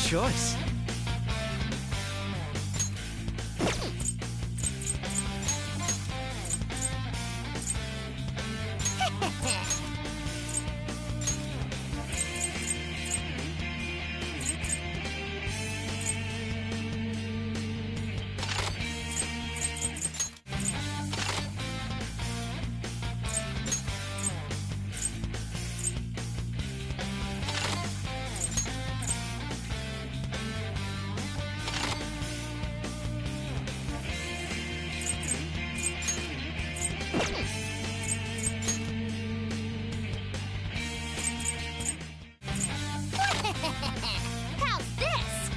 choice. How's this?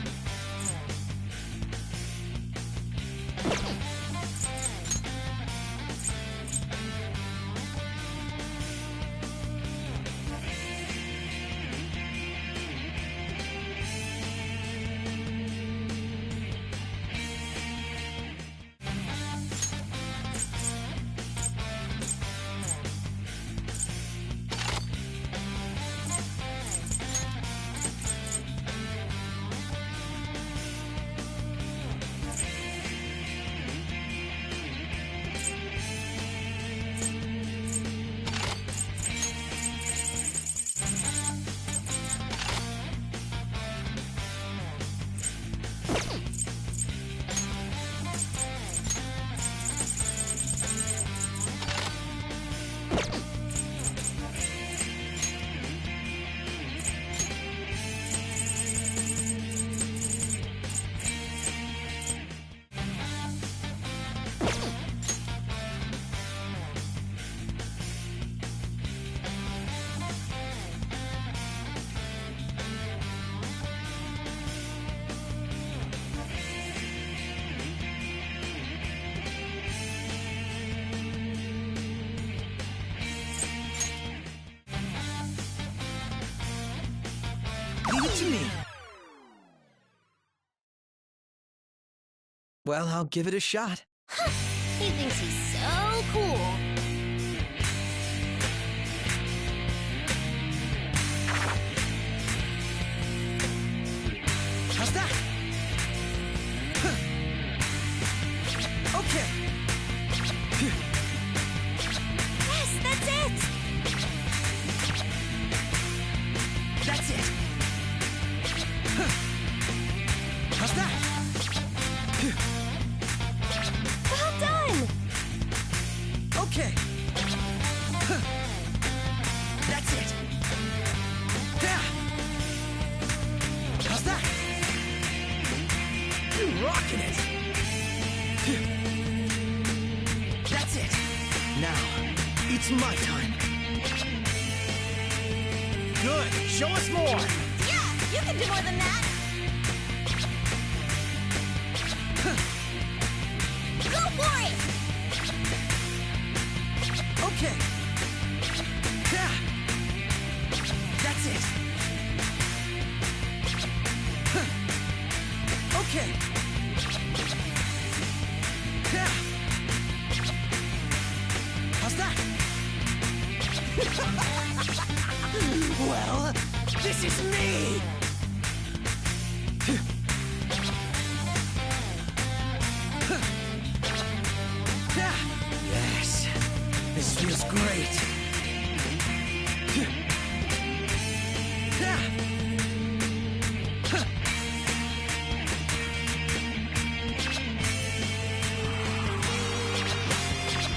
Leave it to me. Well, I'll give it a shot. He thinks he's so cool. How's that? Okay. Yes, that's it. That's it. How's that? Well done. Okay. That's it. Yeah. How's that? You're rocking it. That's it. Now, it's my time. Good. Show us more. Yeah, you can do more than that. Go for it. Okay. Yeah. That's it. Okay. Yeah. How's that? Well, this is me. Yes, this feels great.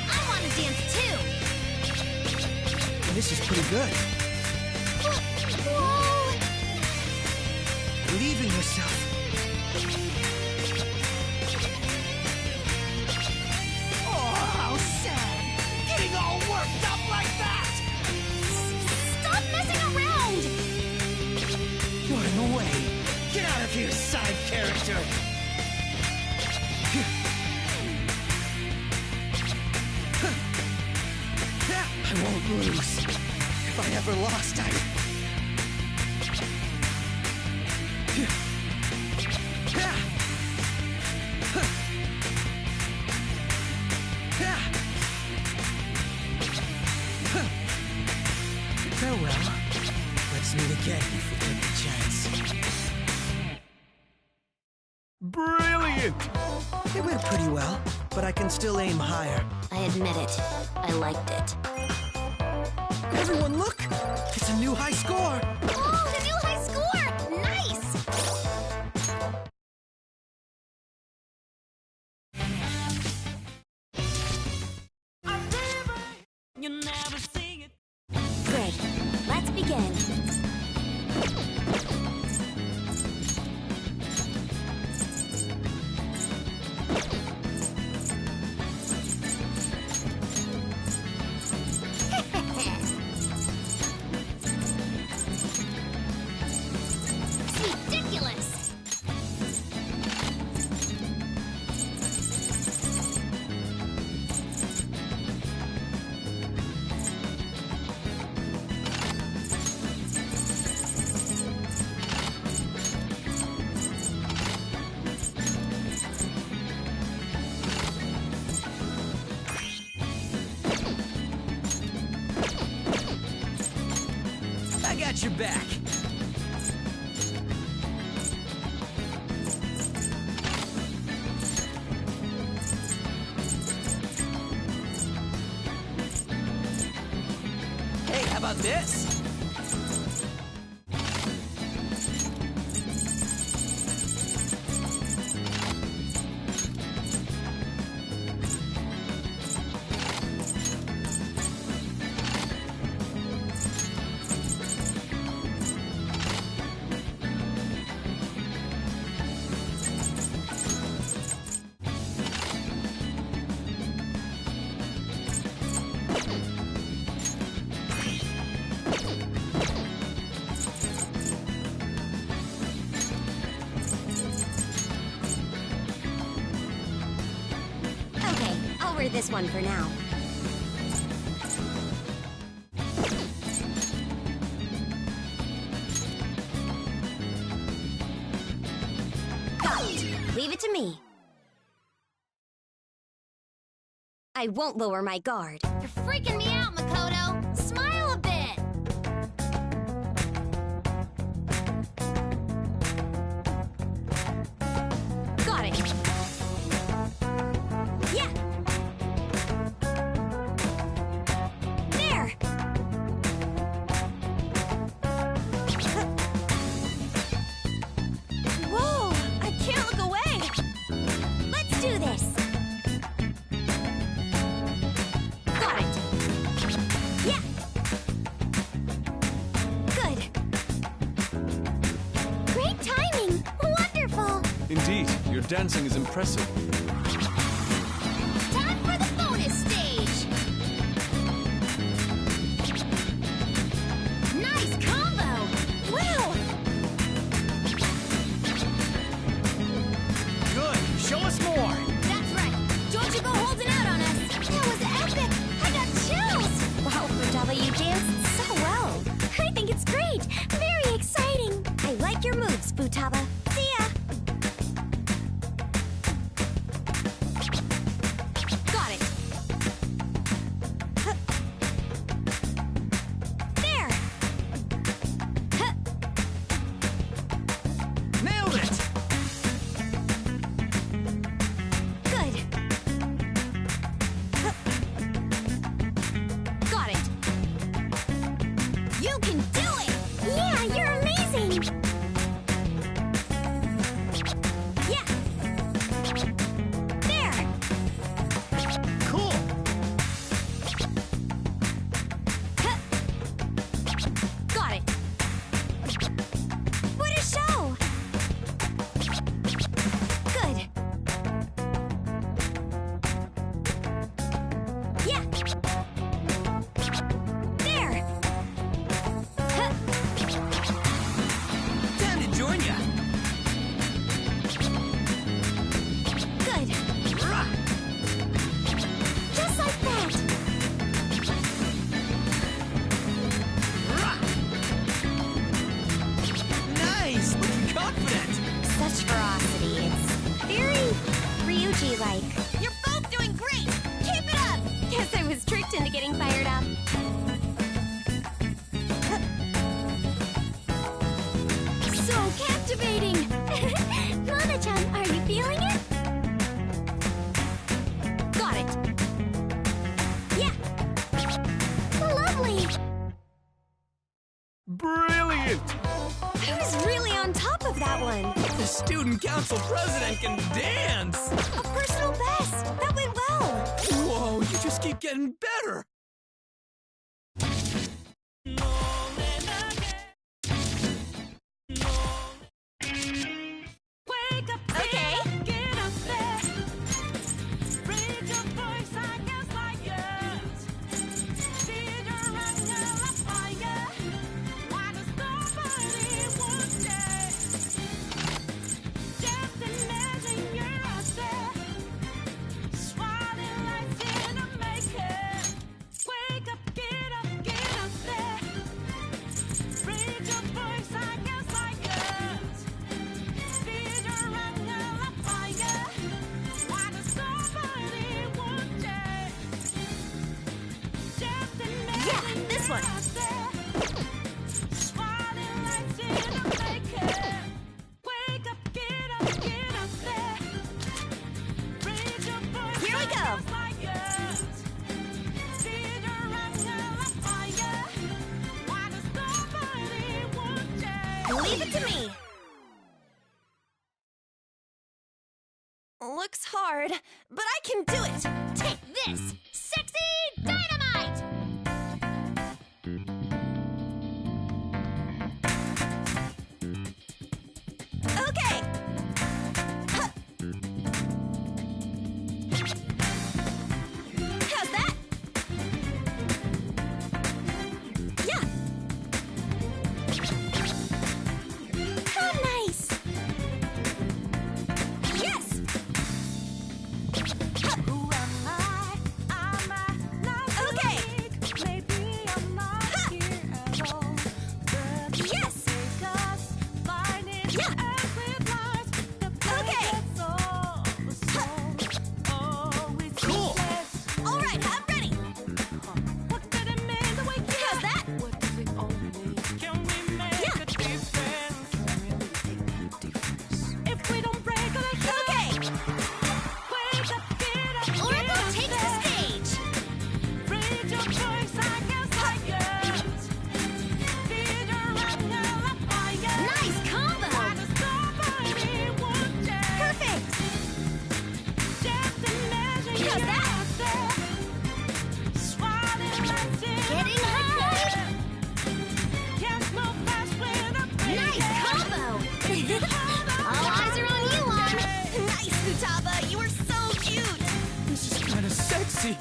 I want to dance too. This is pretty good. Whoa. Believe in yourself. Oh, how sad. Getting all worked up like that. Stop messing around. You're in the way. Get out of here, side character. I won't lose. If I ever lost, Farewell. Let's meet again if we get the chance. second. It went pretty well, but I can still aim higher. I admit it. I liked it. Everyone look! It's a new high score! Oh, the new high score! Nice! You never see it. Great. Let's begin. Ridiculous! I got your back. Hey, how about this? Okay, I'll read this one for now. Got it. Leave it to me. I won't lower my guard. You're freaking me out, Makoto. Smile a bit. Got it. Yeah. There. Whoa, I can't look away. Let's do this. Got it. Yeah. Good. Great timing. Wonderful. Indeed, your dancing is impressive. Time for the bonus stage! Nice combo! Wow! Good. Show us more. That's right. Don't you go holding out on us. That was epic! I got chills! Wow, Futaba, you danced so well. I think it's great. Very exciting. I like your moves, Futaba. See ya! Got it. Huh. There. Huh. Nailed it! Good. Huh. Got it. You can do it! Yeah, you're amazing! Yeah. There. Cool. Huh. Got it. What a show! Good. Yeah. There. Huh. Time to join ya. Good. Rah! Just like that. Rah! Nice! Looking confident! Such ferocity. It's very Ryuji-like. You're both doing great! Keep it up! Guess I was tricked into getting fired up. So captivating! Mona-chan, are you feeling it? student council president can dance! A personal best! That went well! Whoa, you just keep getting better! Okay. This one. Here we go. Leave it to me. Looks hard, but I can do it. Take this, sexy dynamite! Okay. Huh. How's that? Yeah. How nice. Yes. Huh. Okay. Yes. Yeah. Okay. Cool! All right, I'm ready. How's that? Yeah. Okay. Oracle takes the stage. Nice combo. Perfect. How's that? Getting high. Nice combo. All eyes are on you, Lon. Nice, Futaba. You are so cute. This is kind of sexy.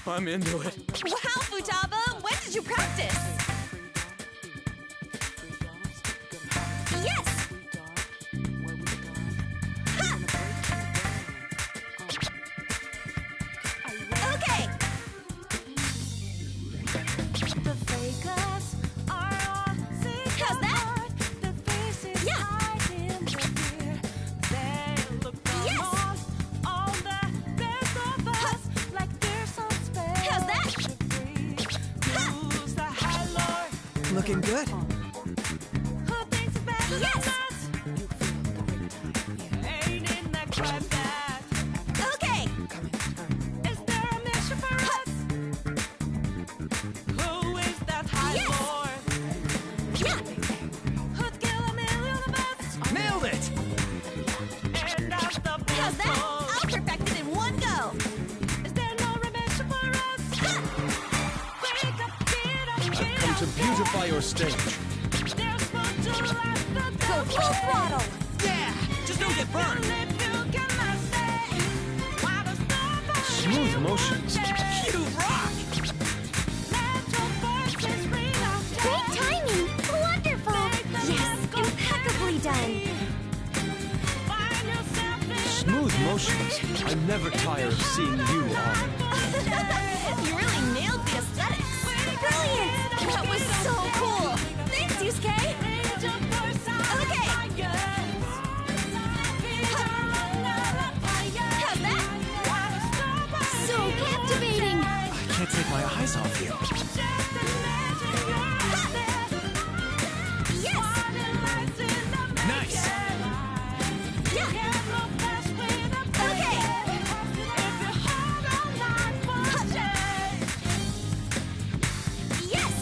I'm into it. Wow, Futaba. When did you practice? Yes. Ha. Okay. How's that? Yeah. Yes. How's that? Ha. Looking good. Yes. Okay. Yeah. Nailed it! How's that? I'll perfect it in one go. Ha. I've come to beautify your stage. Go full throttle. Yeah! Just don't get burned! Smooth motions. You rock! Great timing. Wonderful. Yes, impeccably done. Smooth motions. I never tire of seeing you on. You really nailed the aesthetics. Brilliant. That was so cool. Thanks, Yusuke. Okay. How's that? So captivating. I can't take my eyes off you. Yes. Nice! Yeah. Okay. Yes.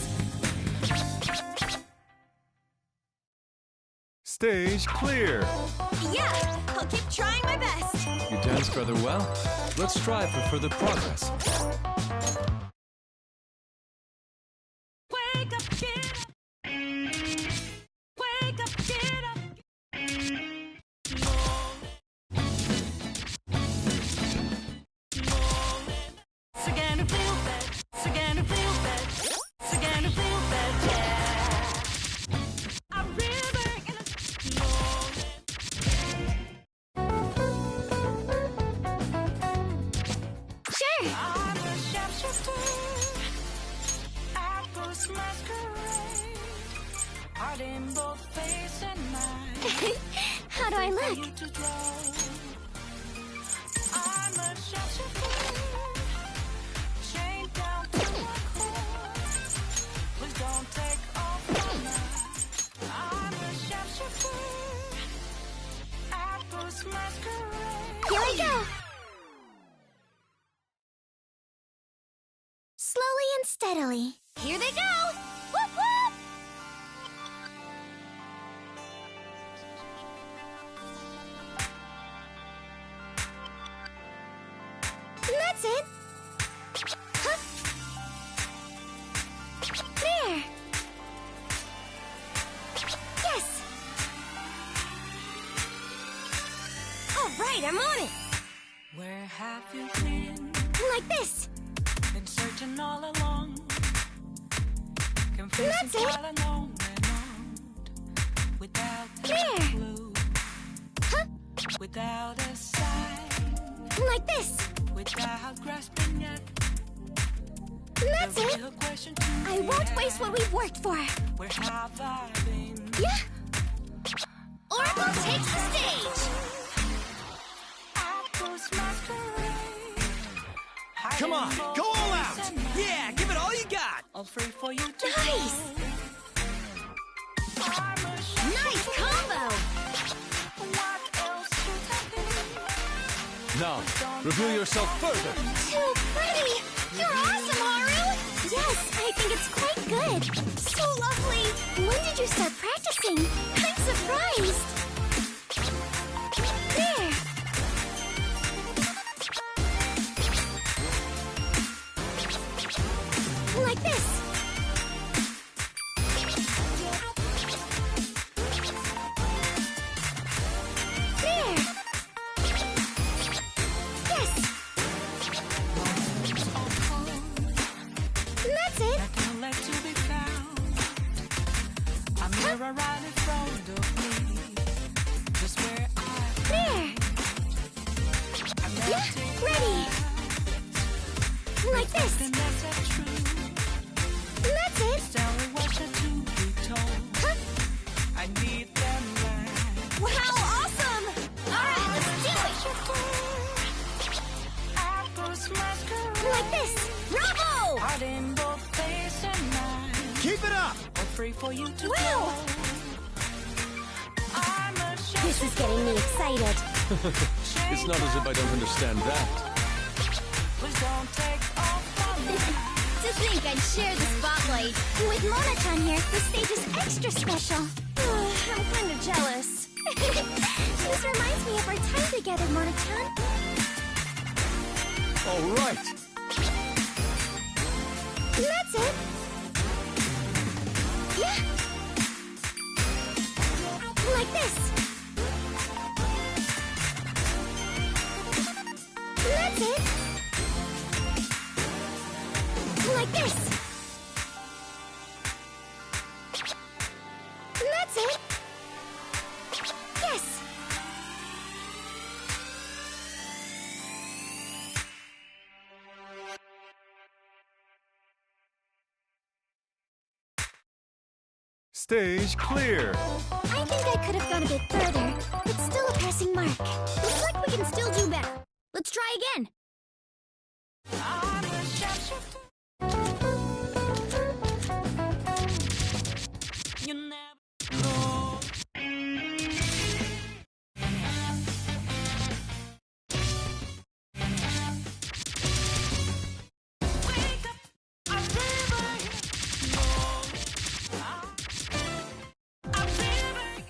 Stage clear. Yeah, I'll keep trying my best. You danced rather well. Let's strive for further progress. Wake up, get up. Wake up, get up. It's again to feel bad. It's again to feel bad. It's again to feel bad. Yeah. I'm river in a Sure. I'm a shapeshifter. Apples masquerade. Heart in both face and mind. How do I look? You to draw. I'm a shapeshifter. Chained down to my core. Please don't take off my mind. I'm a shapeshifter. Apples masquerade. Here I go. Slowly and steadily. Here they go. Whoop whoop. That's it. Huh? There. Yes. All right, I'm on it. Where have you been? Like this. Been searching all along. Confessing That's it. while alone and on. Without a There. clue. Huh? Without a sign. Like this. Without grasping yet. That's The it. real question to I me won't waste what we've worked for. Where have I been? Yeah. Oracle takes the stage. Apples masquerade. Come on, Hiding go all both out! face and mind. Yeah, give it all you got! All free for you to Nice. go. I'm a Nice combo. What else should I be? Now, reveal yourself further. Too pretty. You're awesome, Haru. Yes, I think it's quite good. So lovely. When did you start practicing? I'm surprised. There. Like this. There. Yes. That's it. Nothing left to be found. A mirror right in front of me. Just where I There. am. Yeah, ready. Like this. Nothing that's a true. That's it. Tell me what you're to be told. Huh? I need them right. Wow, awesome. All right, let's do Apples masquerade. it. Like this. Bravo. Heart in both face and mind. Keep it up! All free for you to Wow. go. I'm a This is getting me excited. It's not as if I don't understand that. Please don't take off my mind. To think I'd share the spotlight. With Mona-chan here, the stage is extra special. I'm kind of jealous. This reminds me of our time together, Mona-chan. All right. That's it. Yeah. Like this. That's it. Like this. That's it. Yes. Stage clear. I think I could have gone a bit further, but still a passing mark. Looks like we can still do better. Let's try again. I'm a shapeshifter. You never know. Wake up, I'm living. I'm living.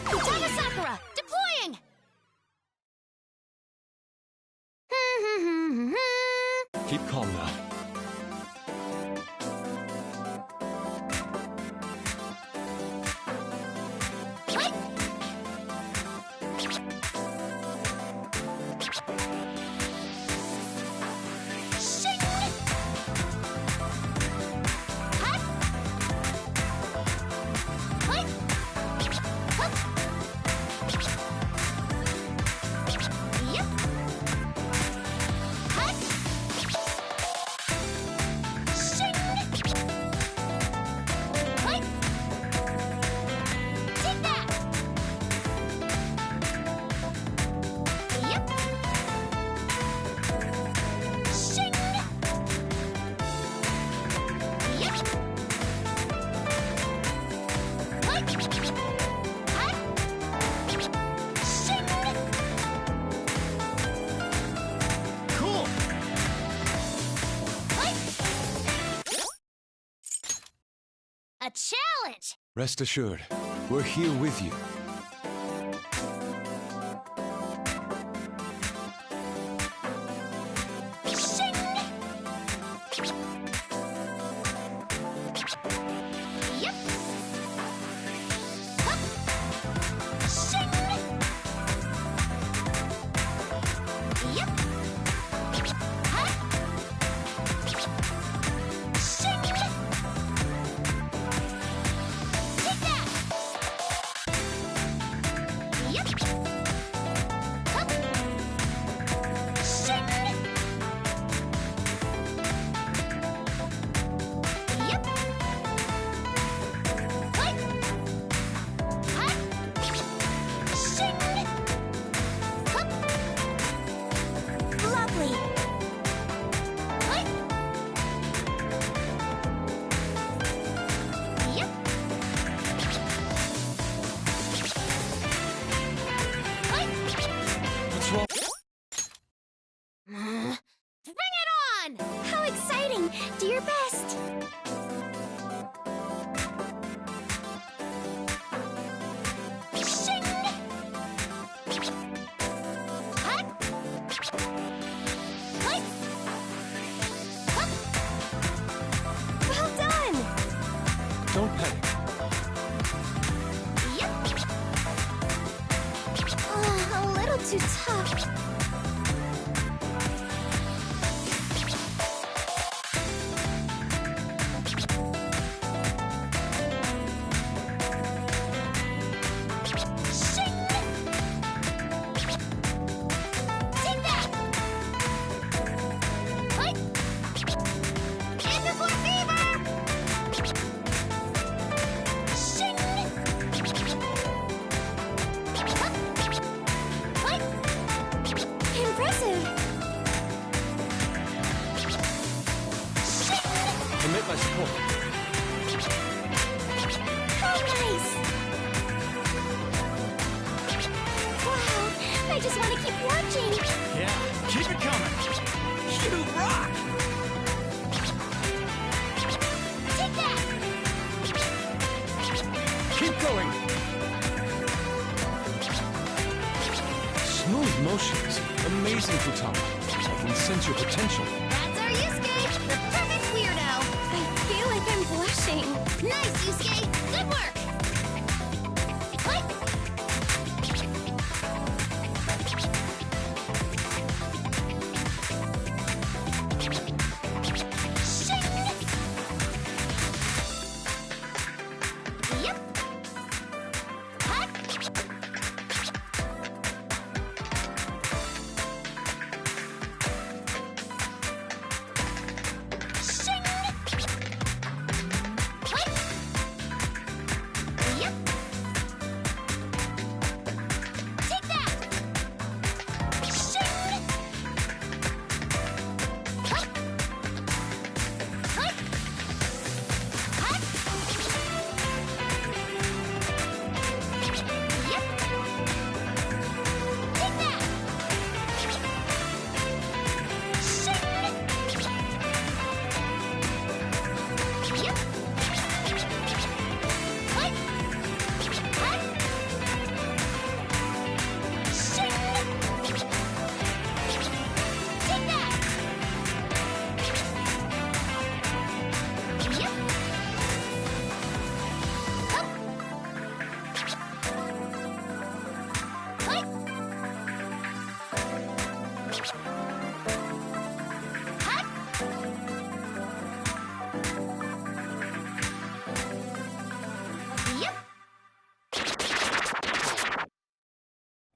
Futaba Sakura, deploying! Keep calm now. What? Shing! Hut! What? Hup! Yep. Hut! Shing! What? Take that! Yep. Shing! Yep. What? Hut! Shing! Cool! What? A challenge! Rest assured, we're here with you. Shing! Yep. Hup. Shing! Yep. Hut. Shing! Take that! Yep. Hup. Shing! Yep. What? Hut. Shing! Hup. Lovely. What? Yep. What? What's wrong? Bring it on! How exciting! Do your best! Shing! Hut! What? Hup! Well done! Don't panic. Yep. A little too tough. Shing! Take that! What? And before fever! Shing! Hup. What? Impressive! Shing! Commit my support. How nice! Wow, I just want to keep watching. Yeah, keep it coming! You rock! Take that! Keep going. Smooth motions. Amazing, Futaba. I can sense your potential. That's our Yusuke, the perfect weirdo. I feel like I'm blushing. Nice, Yusuke. Good work. What? Shing! Yep. Hut.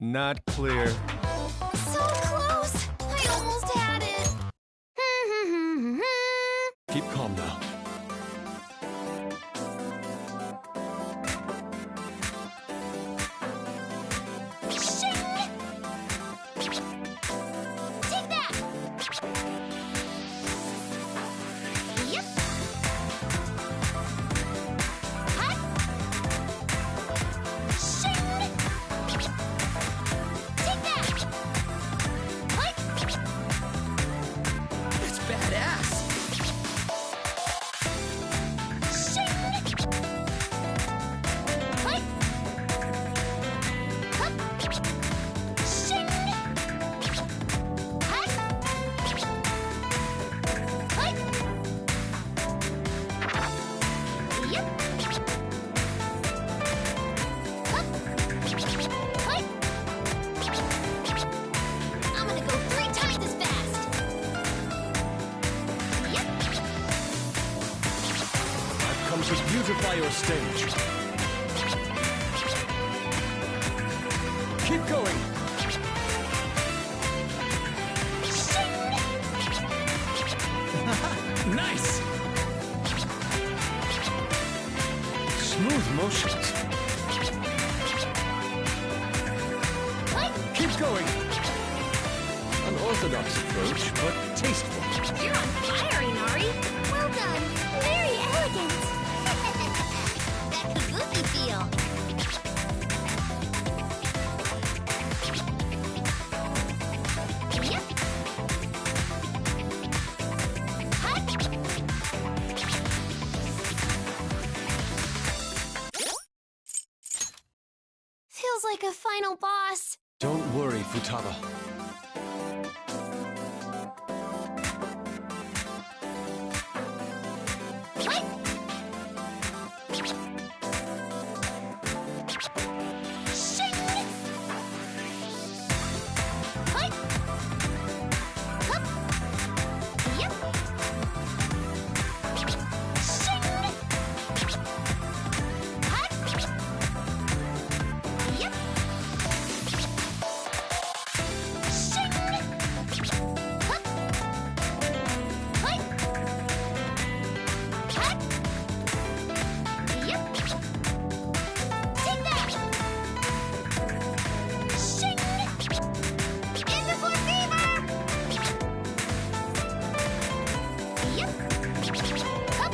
Not clear. So close! I almost had it! Keep calm now. Shing! Take that! Yep! Hut! Shing! Take that! Hut! That's badass. Shing! Hut! Hup! Shing! Hut! Hut! Yep! Hup! Hut! I'm gonna go 3 times as fast! Yep! I've come to beautify your stage. Keep going. Shing! Nice. Smooth motions. Hut! Keep going. Unorthodox approach, but tasteful. You're on fire, Inari! Well done! Very elegant! That kabuki feel! Yep! Hut! Feels like a final boss. Don't worry, Futaba. Hut! Shing! Hut! Hup! Yep! Shing! Hut! Yep! Shing! Hup! Hut! Hut! Yep! Take that! Shing! In before fever! Yep! Hup!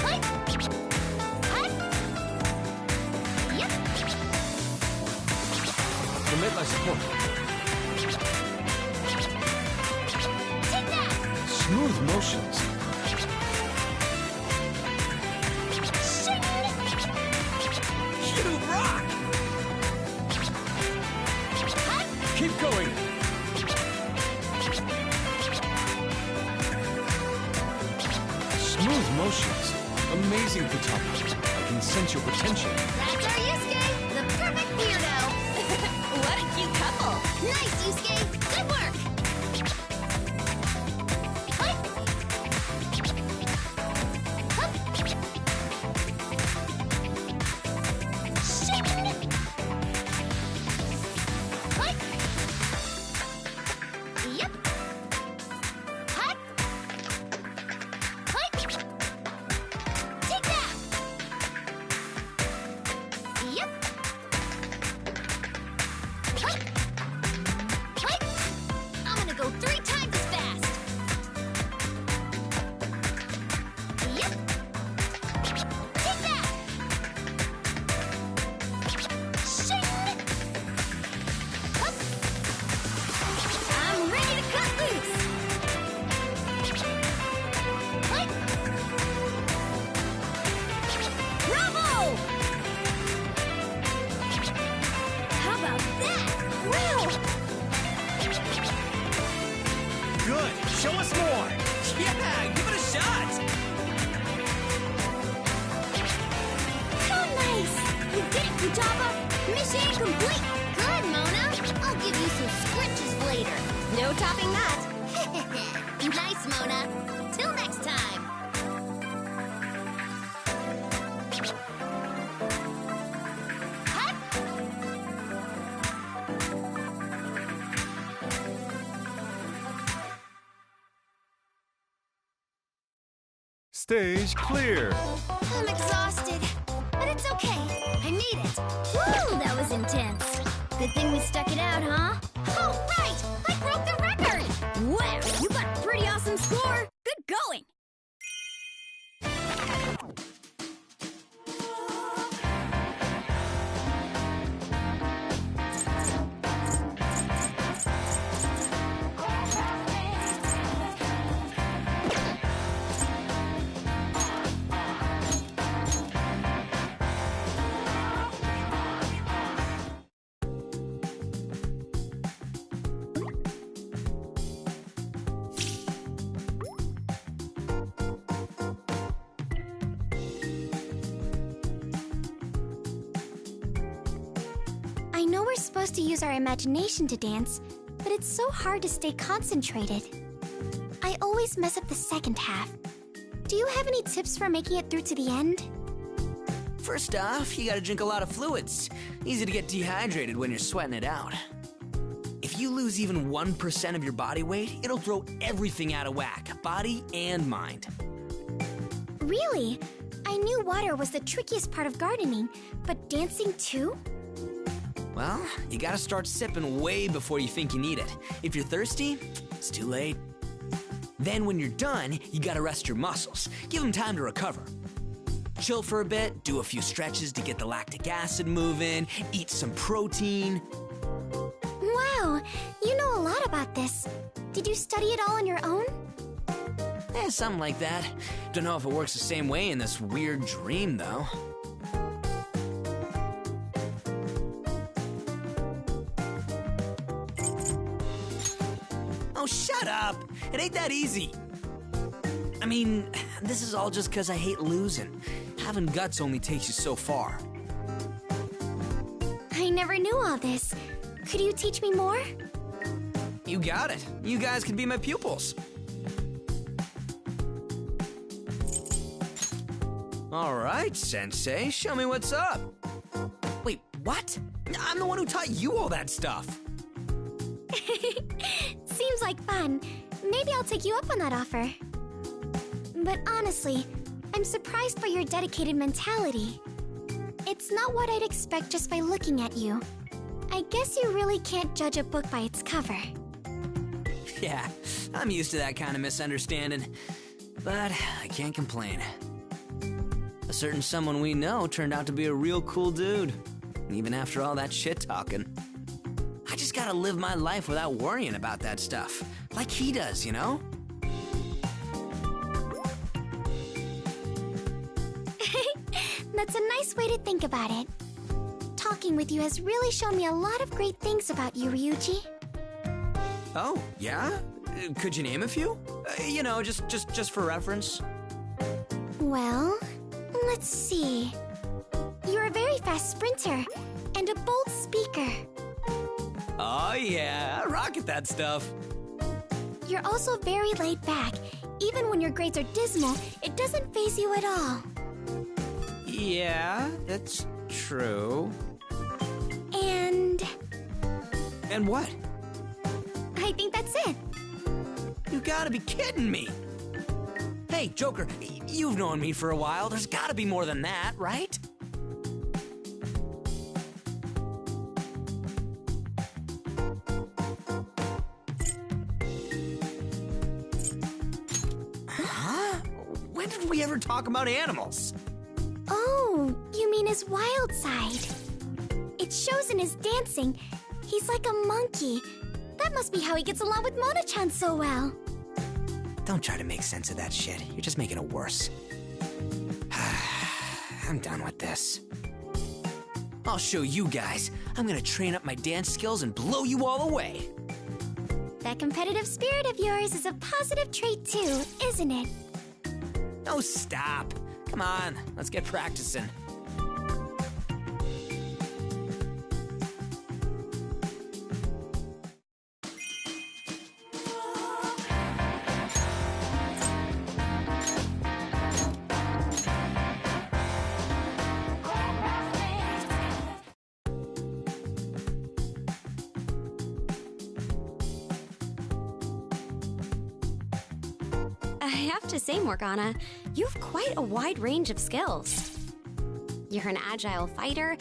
Hut! Hut! Yep! Permit my support. Take that! Smooth motions. Shing! You rock! Hut! Keep going. Smooth motions. Amazing, Futaba. I can sense your potential. That's our Yusuke, the perfect weirdo. What a cute couple. Nice, Yusuke. Good work. Hut. Hup. Shing. Hut. Yep. Hut. Hut. Take that. Yep. Hut. Hut. I'm gonna go 3 times as fast. Yep. Take that. Shing. Hup. I'm ready to cut loose. Hut. Bravo! How about that? Wow! Good. Show us more. Yeah, give it a shot. So nice! You did it, Futaba! Mission complete! Good, Mona! I'll give you some scritches later. No topping that. Nice, Mona. Till next time. Hut. Stage clear. I'm exhausted, but it's okay. I made it. Woo, that was intense. Good thing we stuck it out, huh? Oh, right! I broke the record! Wow, you got a pretty awesome score. Good going. I know we're supposed to use our imagination to dance, but it's so hard to stay concentrated. I always mess up the second half. Do you have any tips for making it through to the end? First off, you gotta drink a lot of fluids. Easy to get dehydrated when you're sweating it out. If you lose even 1% of your body weight, it'll throw everything out of whack, body and mind. Really? I knew water was the trickiest part of gardening, but dancing too? Well, you gotta start sipping way before you think you need it. If you're thirsty, it's too late. Then when you're done, you gotta rest your muscles. Give them time to recover. Chill for a bit, do a few stretches to get the lactic acid moving, eat some protein. Wow, you know a lot about this. Did you study it all on your own? Something like that. Don't know if it works the same way in this weird dream, though. Oh, shut up! It ain't that easy. I mean, this is all just because I hate losing. Having guts only takes you so far. I never knew all this. Could you teach me more? You got it. You guys can be my pupils. All right, Sensei, show me what's up. Wait, what? I'm the one who taught you all that stuff. Seems like fun. Maybe I'll take you up on that offer. But honestly, I'm surprised by your dedicated mentality. It's not what I'd expect just by looking at you. I guess you really can't judge a book by its cover. Yeah, I'm used to that kind of misunderstanding. But I can't complain. A certain someone we know turned out to be a real cool dude. Even after all that shit talking. I just gotta live my life without worrying about that stuff. Like he does, you know? That's a nice way to think about it. Talking with you has really shown me a lot of great things about you, Ryuji. Oh, yeah? Could you name a few? You know, just for reference. Well, let's see. You're a very fast sprinter and a bold speaker. Oh yeah, I rock at that stuff. You're also very laid back. Even when your grades are dismal, it doesn't faze you at all. Yeah, that's true. And what? I think that's it. You gotta be kidding me. Hey, Joker, you've known me for a while. There's gotta be more than that, right? Huh? When did we ever talk about animals? Oh, you mean his wild side. It shows in his dancing. He's like a monkey. That must be how he gets along with Mona-chan so well. Don't try to make sense of that shit. You're just making it worse. I'm done with this. I'll show you guys. I'm gonna train up my dance skills and blow you all away. That competitive spirit of yours is a positive trait too, isn't it? Oh, stop. Come on, let's get practicing. have to say, Morgana, you have quite a wide range of skills. You're an agile fighter,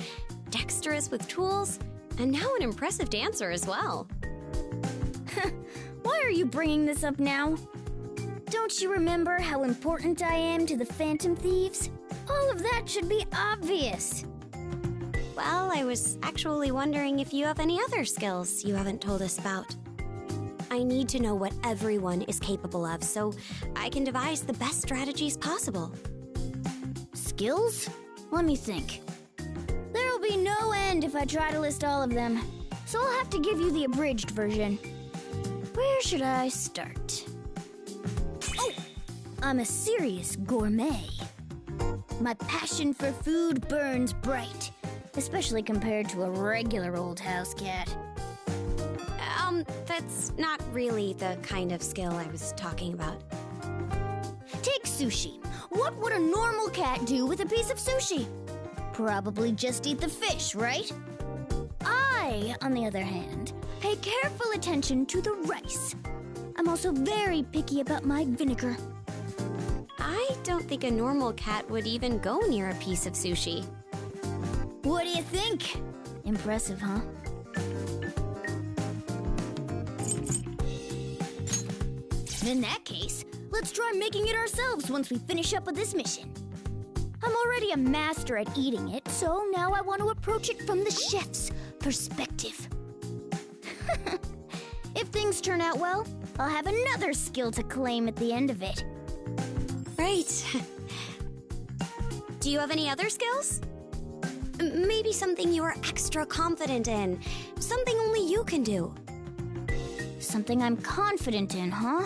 dexterous with tools, and now an impressive dancer as well. Why are you bringing this up now? Don't you remember how important I am to the Phantom Thieves? All of that should be obvious. Well, I was actually wondering if you have any other skills you haven't told us about. I need to know what everyone is capable of so I can devise the best strategies possible. Skills? Let me think. There'll be no end if I try to list all of them, so I'll have to give you the abridged version. Where should I start? Oh! I'm a serious gourmet. My passion for food burns bright, especially compared to a regular old house cat. That's not really the kind of skill I was talking about. Take sushi. What would a normal cat do with a piece of sushi? Probably just eat the fish, right? I, on the other hand, pay careful attention to the rice. I'm also very picky about my vinegar. I don't think a normal cat would even go near a piece of sushi. What do you think? Impressive, huh? In that case, let's try making it ourselves once we finish up with this mission. I'm already a master at eating it, so now I want to approach it from the chef's perspective. If things turn out well, I'll have another skill to claim at the end of it. Right. Do you have any other skills? Maybe something you are extra confident in. Something only you can do. Something I'm confident in, huh?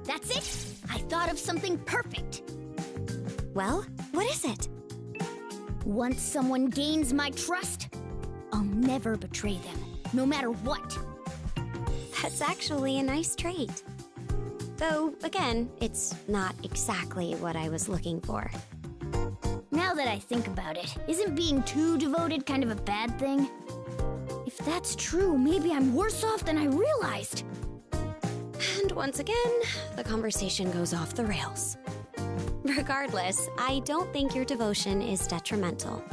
That's it! I thought of something perfect. Well, what is it? Once someone gains my trust, I'll never betray them, no matter what. That's actually a nice trait. Though, again, it's not exactly what I was looking for. Now that I think about it, isn't being too devoted kind of a bad thing? If that's true, maybe I'm worse off than I realized. And once again, the conversation goes off the rails. Regardless, I don't think your devotion is detrimental.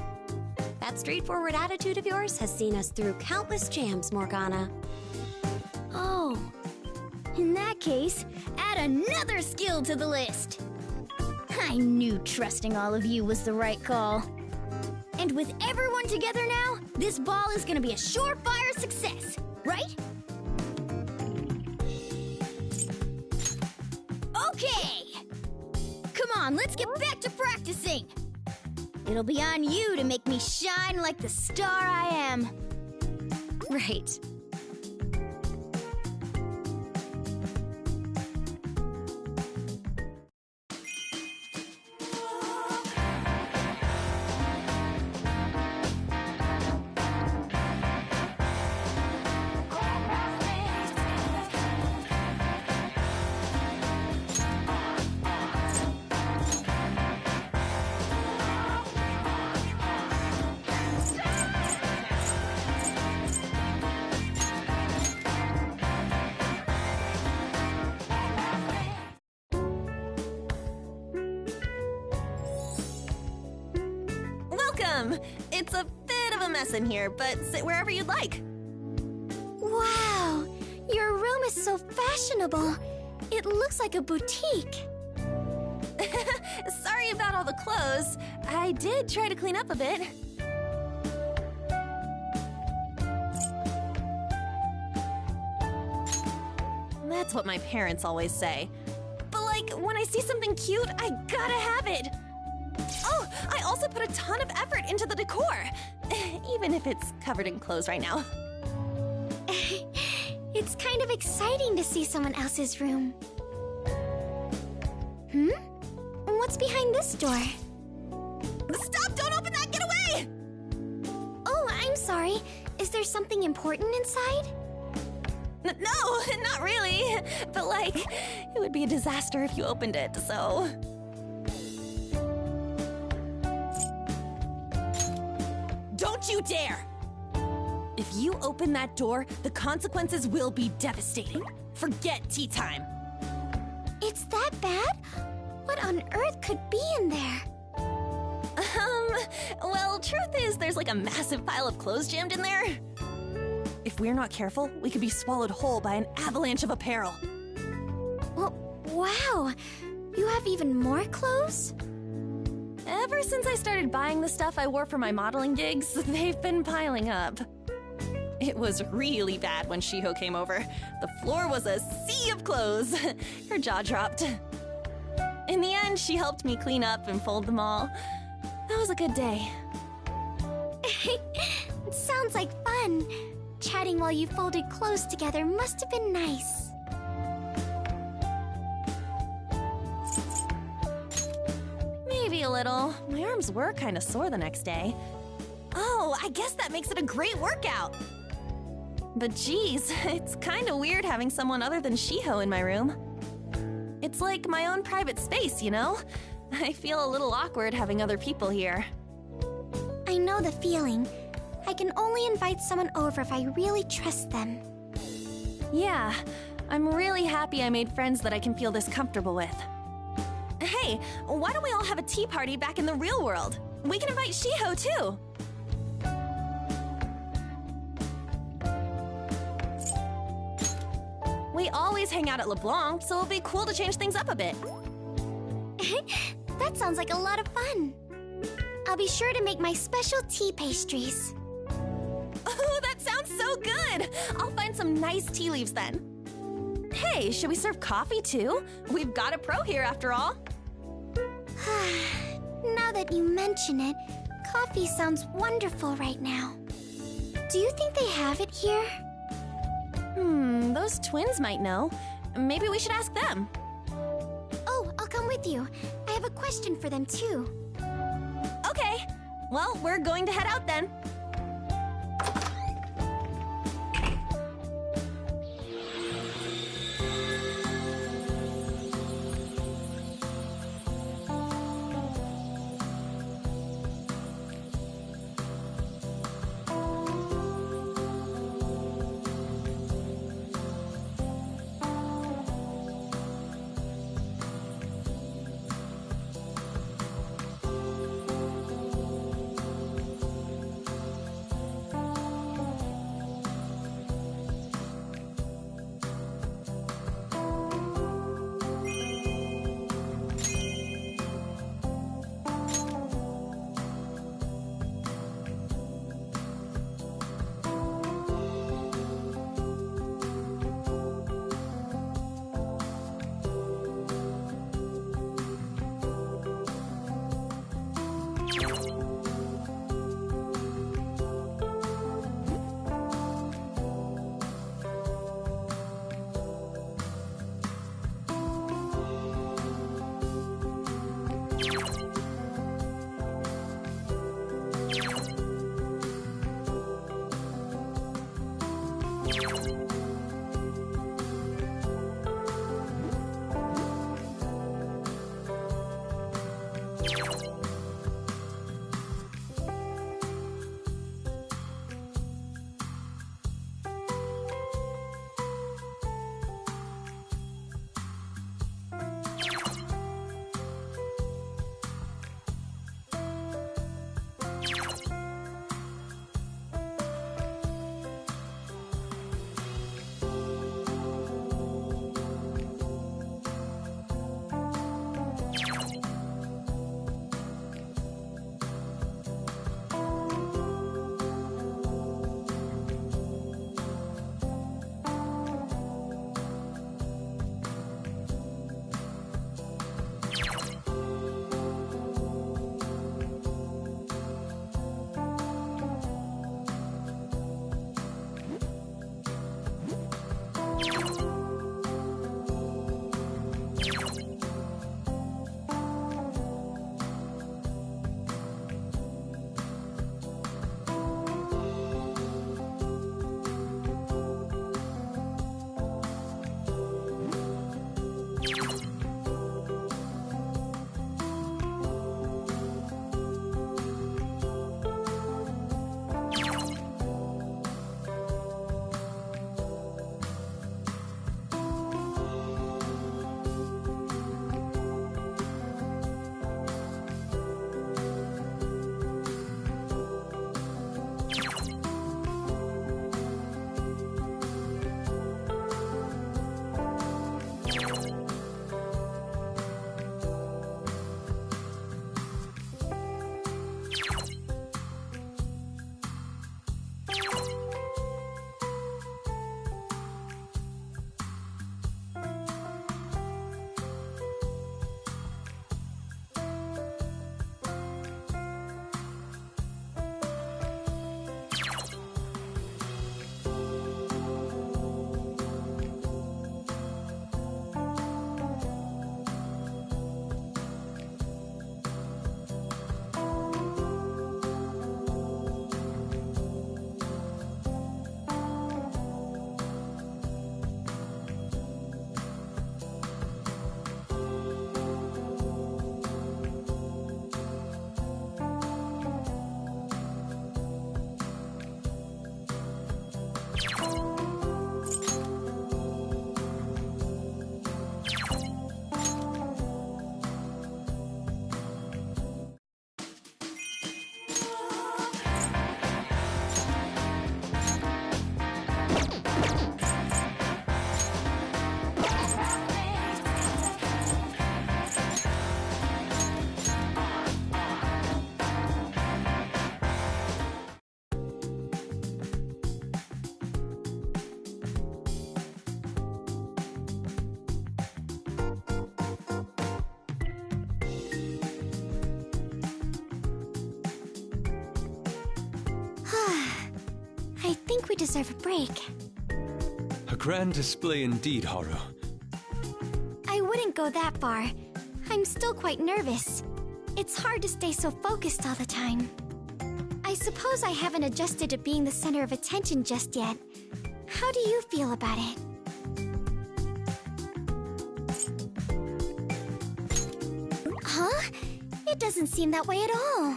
That straightforward attitude of yours has seen us through countless jams, Morgana. Oh, in that case, add another skill to the list. I knew trusting all of you was the right call. And with everyone together now, this ball is gonna be a surefire success, right? Okay! Come on, let's get back to practicing! It'll be on you to make me shine like the star I am. Right. It's a bit of a mess in here, but sit wherever you'd like. Wow, your room is so fashionable. It looks like a boutique. Sorry about all the clothes. I did try to clean up a bit. That's what my parents always say. But like, when I see something cute, I gotta have it. Oh, I also put a ton of effort into the decor, even if it's covered in clothes right now. It's kind of exciting to see someone else's room. What's behind this door? Stop! Don't open that! Get away! Oh, I'm sorry. Is there something important inside? No, not really. But like, it would be a disaster if you opened it, so... Don't you dare! If you open that door, the consequences will be devastating. Forget tea time. It's that bad? What on earth could be in there? Well, truth is, there's like a massive pile of clothes jammed in there. If we're not careful, we could be swallowed whole by an avalanche of apparel. Well, wow! You have even more clothes? Ever since I started buying the stuff I wore for my modeling gigs, they've been piling up. It was really bad when Shiho came over. The floor was a sea of clothes. Her jaw dropped. In the end, she helped me clean up and fold them all. That was a good day. It sounds like fun. Chatting while you folded clothes together must have been nice. Maybe a little. My arms were kind of sore the next day. Oh, I guess that makes it a great workout. But geez, it's kind of weird having someone other than Shiho in my room. It's like my own private space, you know? I feel a little awkward having other people here. I know the feeling. I can only invite someone over if I really trust them. Yeah, I'm really happy I made friends that I can feel this comfortable with. Hey, why don't we all have a tea party back in the real world? We can invite Shiho too. We always hang out at LeBlanc, so it'll be cool to change things up a bit. That sounds like a lot of fun. I'll be sure to make my special tea pastries. Oh, that sounds so good! I'll find some nice tea leaves then. Hey, should we serve coffee too? We've got a pro here after all. Now that you mention it, coffee sounds wonderful right now. Do you think they have it here? Those twins might know. Maybe we should ask them. Oh, I'll come with you. I have a question for them too. Okay. Well, we're going to head out then. I think we deserve a break. A grand display indeed, Haru. I wouldn't go that far. I'm still quite nervous. It's hard to stay so focused all the time. I suppose I haven't adjusted to being the center of attention just yet. How do you feel about it? Huh? It doesn't seem that way at all.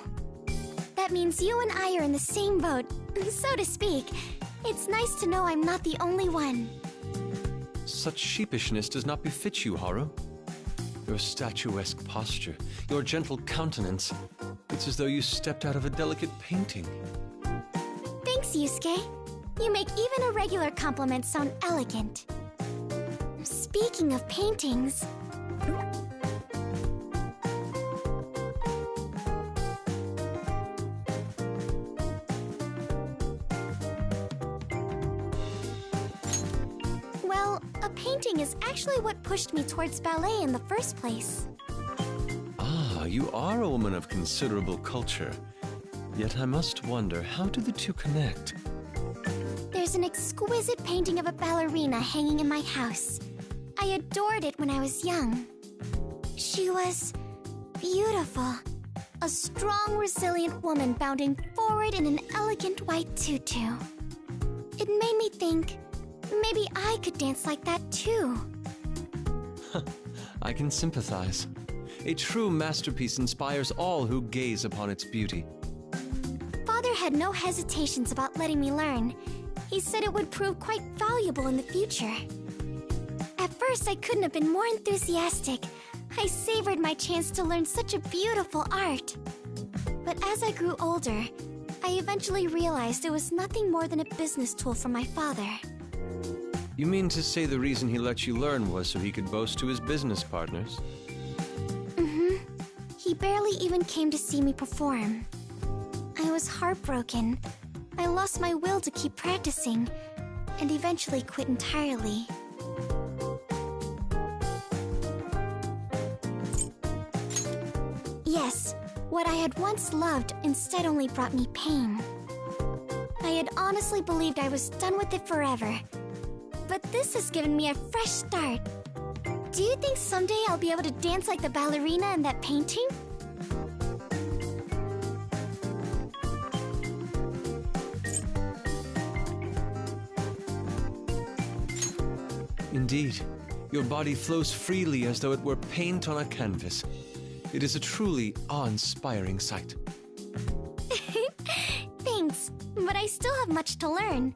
That means you and I are in the same boat, so to speak. It's nice to know I'm not the only one. Such sheepishness does not befit you, Haru. Your statuesque posture, your gentle countenance. It's as though you stepped out of a delicate painting. Thanks, Yusuke. You make even a regular compliment sound elegant. Speaking of paintings... Well, a painting is actually what pushed me towards ballet in the first place. Ah, you are a woman of considerable culture. Yet I must wonder, how do the two connect? There's an exquisite painting of a ballerina hanging in my house. I adored it when I was young. She was beautiful. A strong, resilient woman bounding forward in an elegant white tutu. It made me think, maybe I could dance like that too. I can sympathize. A true masterpiece inspires all who gaze upon its beauty. Father had no hesitations about letting me learn. He said it would prove quite valuable in the future. At first, I couldn't have been more enthusiastic. I savored my chance to learn such a beautiful art. But as I grew older, I eventually realized it was nothing more than a business tool for my father. You mean to say the reason he let you learn was so he could boast to his business partners? He barely even came to see me perform. I was heartbroken. I lost my will to keep practicing, and eventually quit entirely. Yes, what I had once loved instead only brought me pain. I had honestly believed I was done with it forever. But this has given me a fresh start. Do you think someday I'll be able to dance like the ballerina in that painting? Indeed. Your body flows freely as though it were paint on a canvas. It is a truly awe-inspiring sight. Thanks, but I still have much to learn.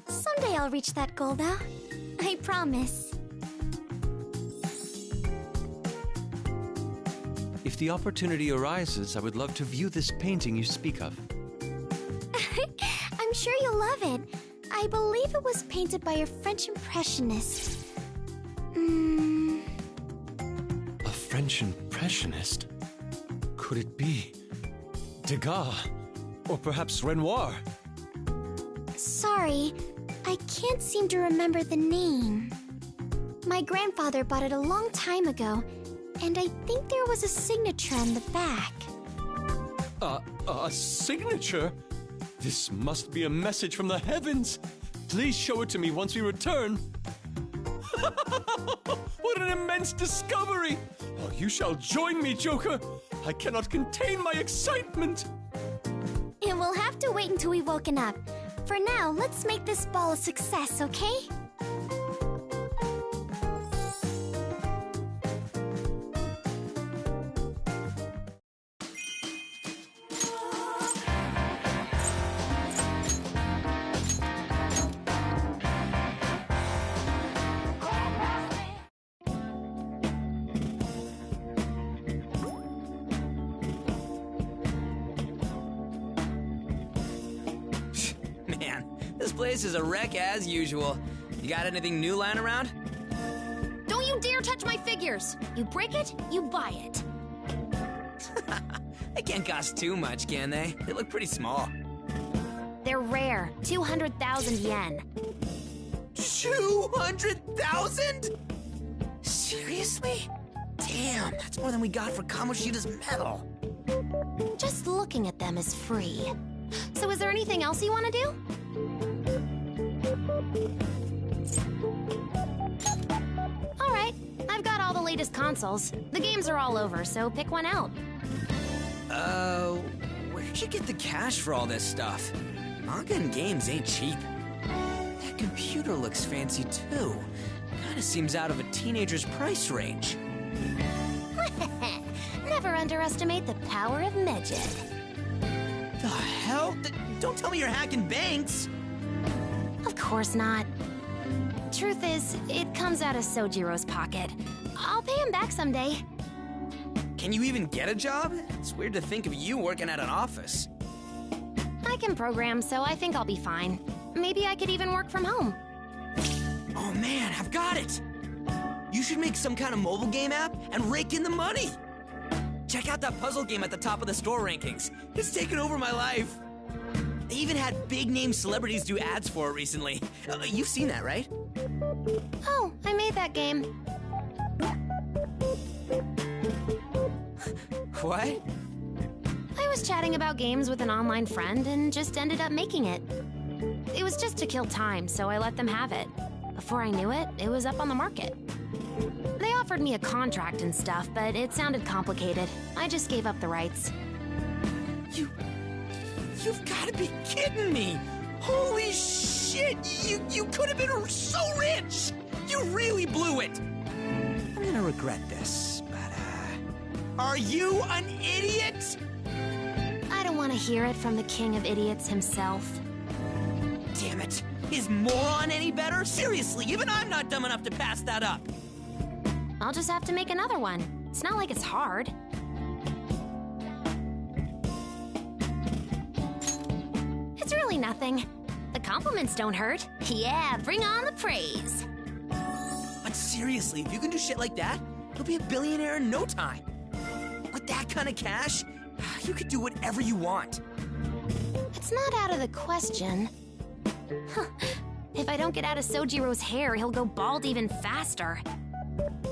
Someday I'll reach that goal, though. I promise. If the opportunity arises, I would love to view this painting you speak of. I'm sure you'll love it. I believe it was painted by a French Impressionist. A French Impressionist? Could it be? Degas, or perhaps Renoir. Sorry, I can't seem to remember the name. My grandfather bought it a long time ago, and I think there was a signature on the back. A signature? This must be a message from the heavens. Please show it to me once we return. What an immense discovery! Oh, you shall join me, Joker. I cannot contain my excitement. And we'll have to wait until we've woken up. For now, let's make this ball a success, okay? Man, this place is a wreck as usual. You got anything new lying around? Don't you dare touch my figures! You break it, you buy it. They can't cost too much, can they? They look pretty small. They're rare, 200,000 yen. 200,000? Seriously? Damn, that's more than we got for Kamoshida's medal. Just looking at them is free. So is there anything else you want to do? All right, I've got all the latest consoles. The games are all over, so pick one out. Where'd you get the cash for all this stuff? Manga and games ain't cheap. That computer looks fancy too. Kinda seems out of a teenager's price range. Never underestimate the power of magic. The hell? Don't tell me you're hacking banks! Of course not. Truth is, it comes out of Sojiro's pocket. I'll pay him back someday. Can you even get a job? It's weird to think of you working at an office. I can program, so I think I'll be fine. Maybe I could even work from home. Oh man, I've got it! You should make some kind of mobile game app and rake in the money! Check out that puzzle game at the top of the store rankings. It's taken over my life. They even had big-name celebrities do ads for it recently. You've seen that, right? Oh, I made that game. What? I was chatting about games with an online friend and just ended up making it. It was just to kill time, so I let them have it. Before I knew it, it was up on the market. They offered me a contract and stuff, but it sounded complicated. I just gave up the rights. You've gotta be kidding me! Holy shit! You could have been so rich! You really blew it! I'm gonna regret this, but, are you an idiot? I don't want to hear it from the king of idiots himself. Damn it! Is moron any better? Seriously, even I'm not dumb enough to pass that up! I'll just have to make another one. It's not like it's hard. It's really nothing. The compliments don't hurt. Yeah, bring on the praise. But seriously, if you can do shit like that, you'll be a billionaire in no time. With that kind of cash, you could do whatever you want. It's not out of the question. If I don't get out of Sojiro's hair, he'll go bald even faster.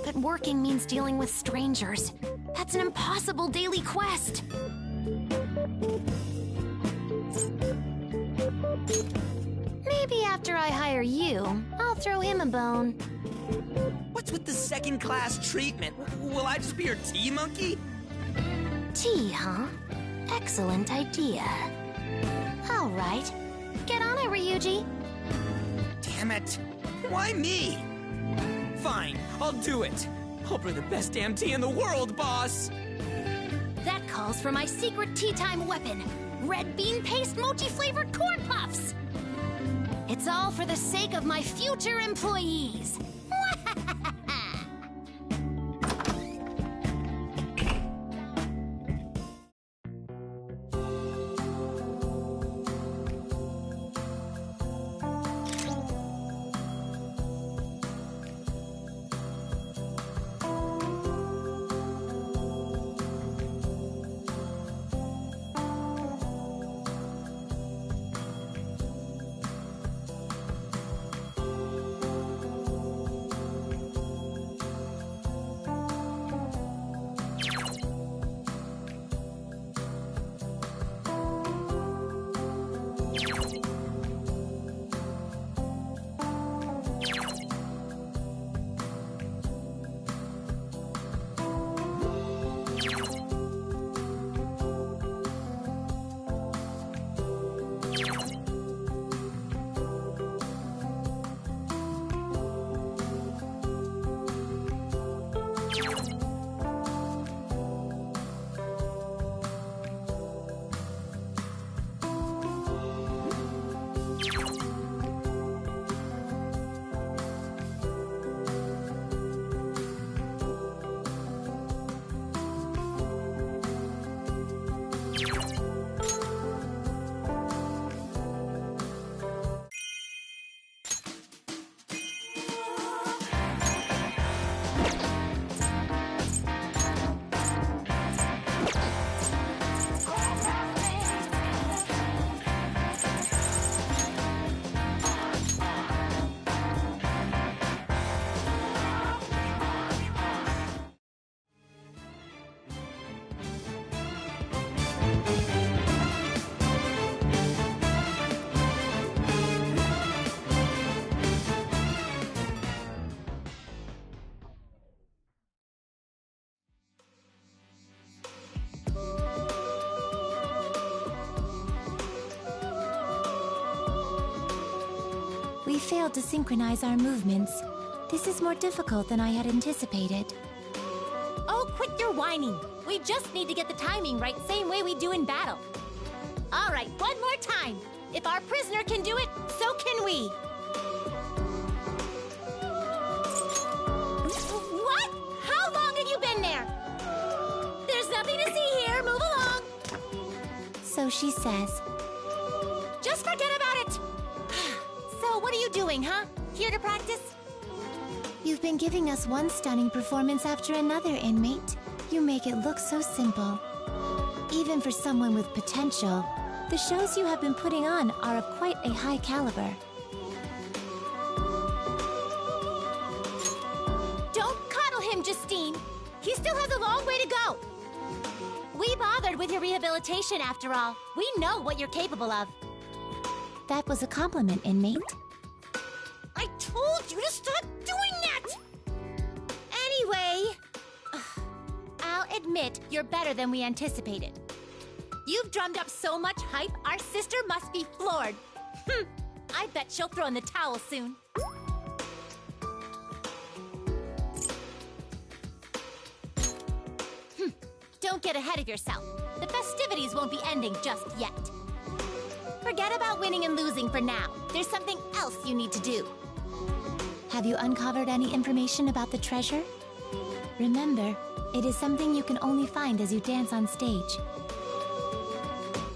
But working means dealing with strangers. That's an impossible daily quest. Maybe after I hire you, I'll throw him a bone. What's with the second-class treatment? Will I just be your tea monkey? Tea, huh? Excellent idea. All right. Get on it, Ryuji. Damn it. Why me? Fine, I'll do it. I'll brew the best damn tea in the world, boss! That calls for my secret tea time weapon. Red bean paste mochi-flavored corn puffs! It's all for the sake of my future employees. failed to synchronize our movements. This is more difficult than I had anticipated. Oh, quit your whining. We just need to get the timing right, same way we do in battle. All right, one more time. If our prisoner can do it, so can we. What? How long have you been there? There's nothing to see here. Move along. So she says. Just forget about it. So what are you doing, huh? Here to practice? You've been giving us one stunning performance after another, inmate. You make it look so simple. Even for someone with potential, the shows you have been putting on are of quite a high caliber. Don't coddle him, Justine. He still has a long way to go. We bothered with your rehabilitation after all. We know what you're capable of. That was a compliment, inmate. I told you to stop doing that! Anyway, I'll admit you're better than we anticipated. You've drummed up so much hype, our sister must be floored. I bet she'll throw in the towel soon. Don't get ahead of yourself. The festivities won't be ending just yet. Forget about winning and losing for now. There's something else you need to do. Have you uncovered any information about the treasure? Remember, it is something you can only find as you dance on stage.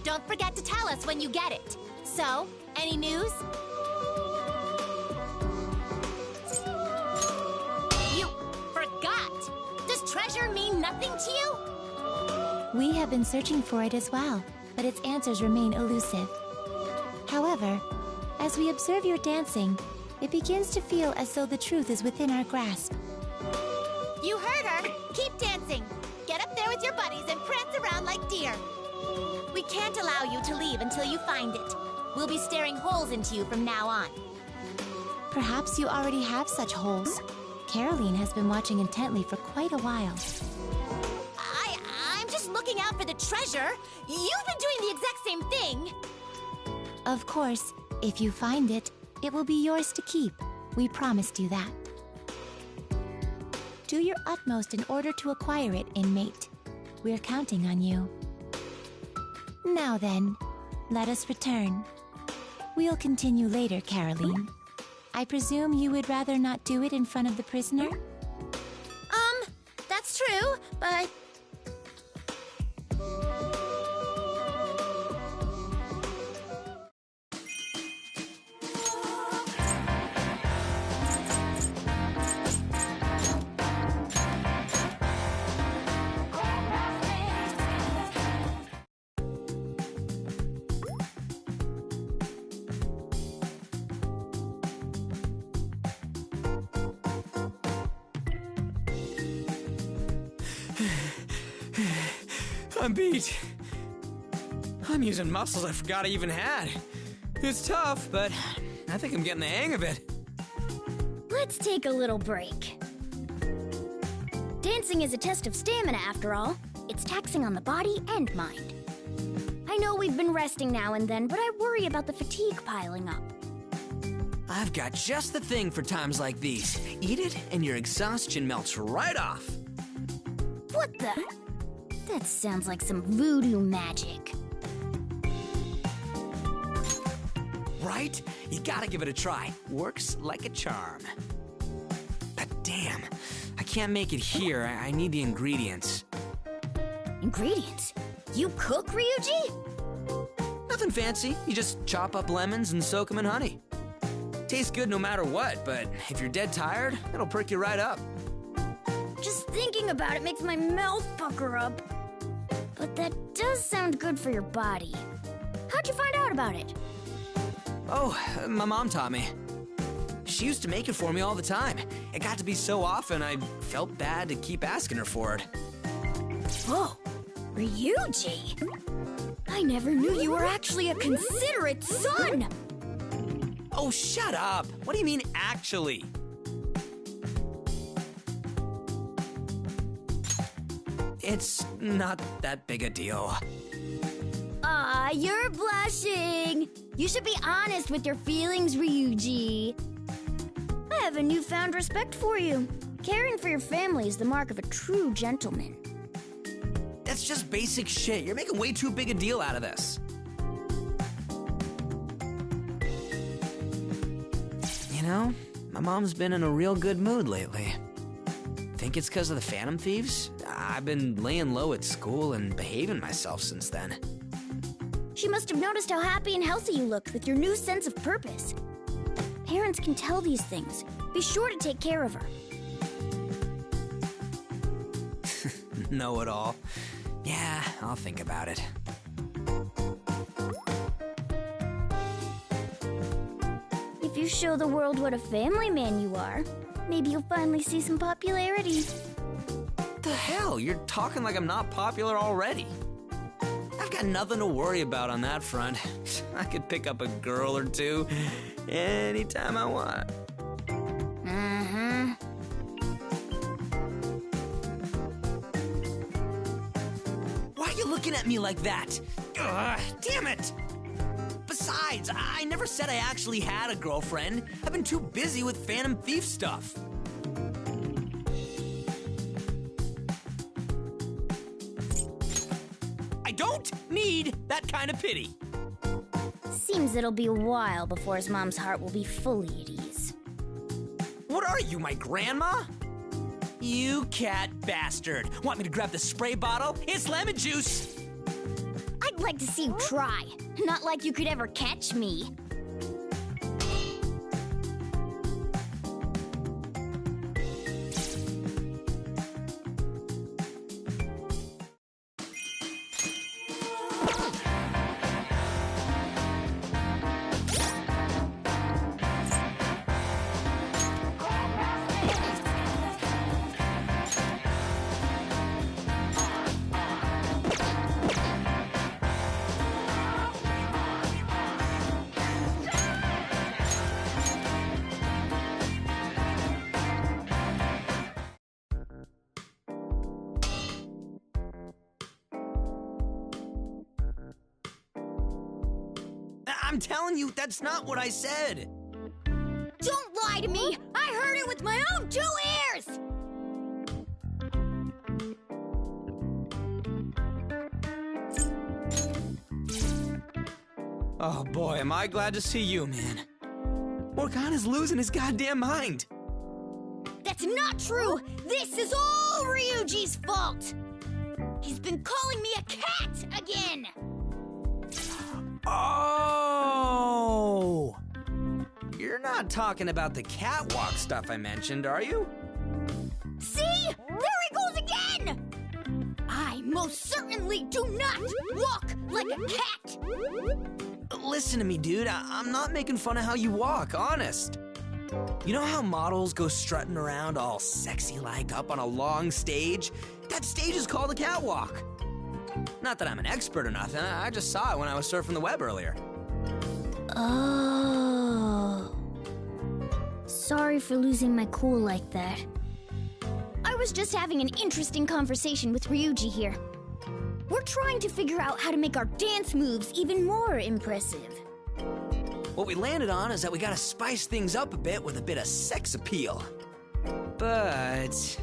Don't forget to tell us when you get it. So, any news? You forgot! Does treasure mean nothing to you? We have been searching for it as well, but its answers remain elusive. However, as we observe your dancing, it begins to feel as though the truth is within our grasp. You heard her! Keep dancing! Get up there with your buddies and prance around like deer! We can't allow you to leave until you find it. We'll be staring holes into you from now on. Perhaps you already have such holes. Caroline has been watching intently for quite a while. I'm just looking out for the treasure. You've been doing the exact same thing. Of course, if you find it, it will be yours to keep. We promised you that. Do your utmost in order to acquire it, inmate. We're counting on you. Now then, let us return. We'll continue later, Caroline. I presume you would rather not do it in front of the prisoner? That's true, but... I'm beat. I'm using muscles I forgot I even had. It's tough, but I think I'm getting the hang of it. Let's take a little break. Dancing is a test of stamina, after all. It's taxing on the body and mind. I know we've been resting now and then, but I worry about the fatigue piling up. I've got just the thing for times like these. Eat it, and your exhaustion melts right off. What the? That sounds like some voodoo magic. Right? You gotta give it a try. Works like a charm. But damn, I can't make it here. I need the ingredients. Ingredients? You cook, Ryuji? Nothing fancy. You just chop up lemons and soak them in honey. Tastes good no matter what, but if you're dead tired, it'll perk you right up. Just thinking about it makes my mouth pucker up. But that does sound good for your body. How'd you find out about it? Oh, my mom taught me. She used to make it for me all the time. It got to be so often, I felt bad to keep asking her for it. Whoa, Ryuji! I never knew you were actually a considerate son! Oh, shut up! What do you mean, actually? It's not that big a deal. you're blushing. You should be honest with your feelings, Ryuji. I have a newfound respect for you. Caring for your family is the mark of a true gentleman. That's just basic shit. You're making way too big a deal out of this. You know, my mom's been in a real good mood lately. Think it's because of the Phantom Thieves? I've been laying low at school and behaving myself since then. She must have noticed how happy and healthy you looked with your new sense of purpose. Parents can tell these things. Be sure to take care of her. Know-it-all. Yeah, I'll think about it. If you show the world what a family man you are, maybe you'll finally see some popularity. What the hell? You're talking like I'm not popular already. I've got nothing to worry about on that front. I could pick up a girl or two anytime I want. Why are you looking at me like that? Ugh, damn it! Besides, I never said I actually had a girlfriend. I've been too busy with Phantom Thief stuff. I don't need that kind of pity. Seems it'll be a while before his mom's heart will be fully at ease. What are you, my grandma? You cat bastard. Want me to grab the spray bottle? It's lemon juice. I'd like to see you try. Not like you could ever catch me. I'm telling you, that's not what I said. Don't lie to me! I heard it with my own 2 ears! Oh boy, am I glad to see you, man. Morgana's losing his goddamn mind. That's not true! This is all Ryuji's fault! He's been calling me a cat again! Oh! You're not talking about the catwalk stuff I mentioned, are you? See? There he goes again! I most certainly do not walk like a cat! Listen to me, dude. I'm not making fun of how you walk, honest. You know how models go strutting around all sexy-like up on a long stage? That stage is called a catwalk. Not that I'm an expert or nothing. I just saw it when I was surfing the web earlier. Oh. Sorry for losing my cool like that. I was just having an interesting conversation with Ryuji here. We're trying to figure out how to make our dance moves even more impressive. What we landed on is that we gotta spice things up a bit with a bit of sex appeal. But...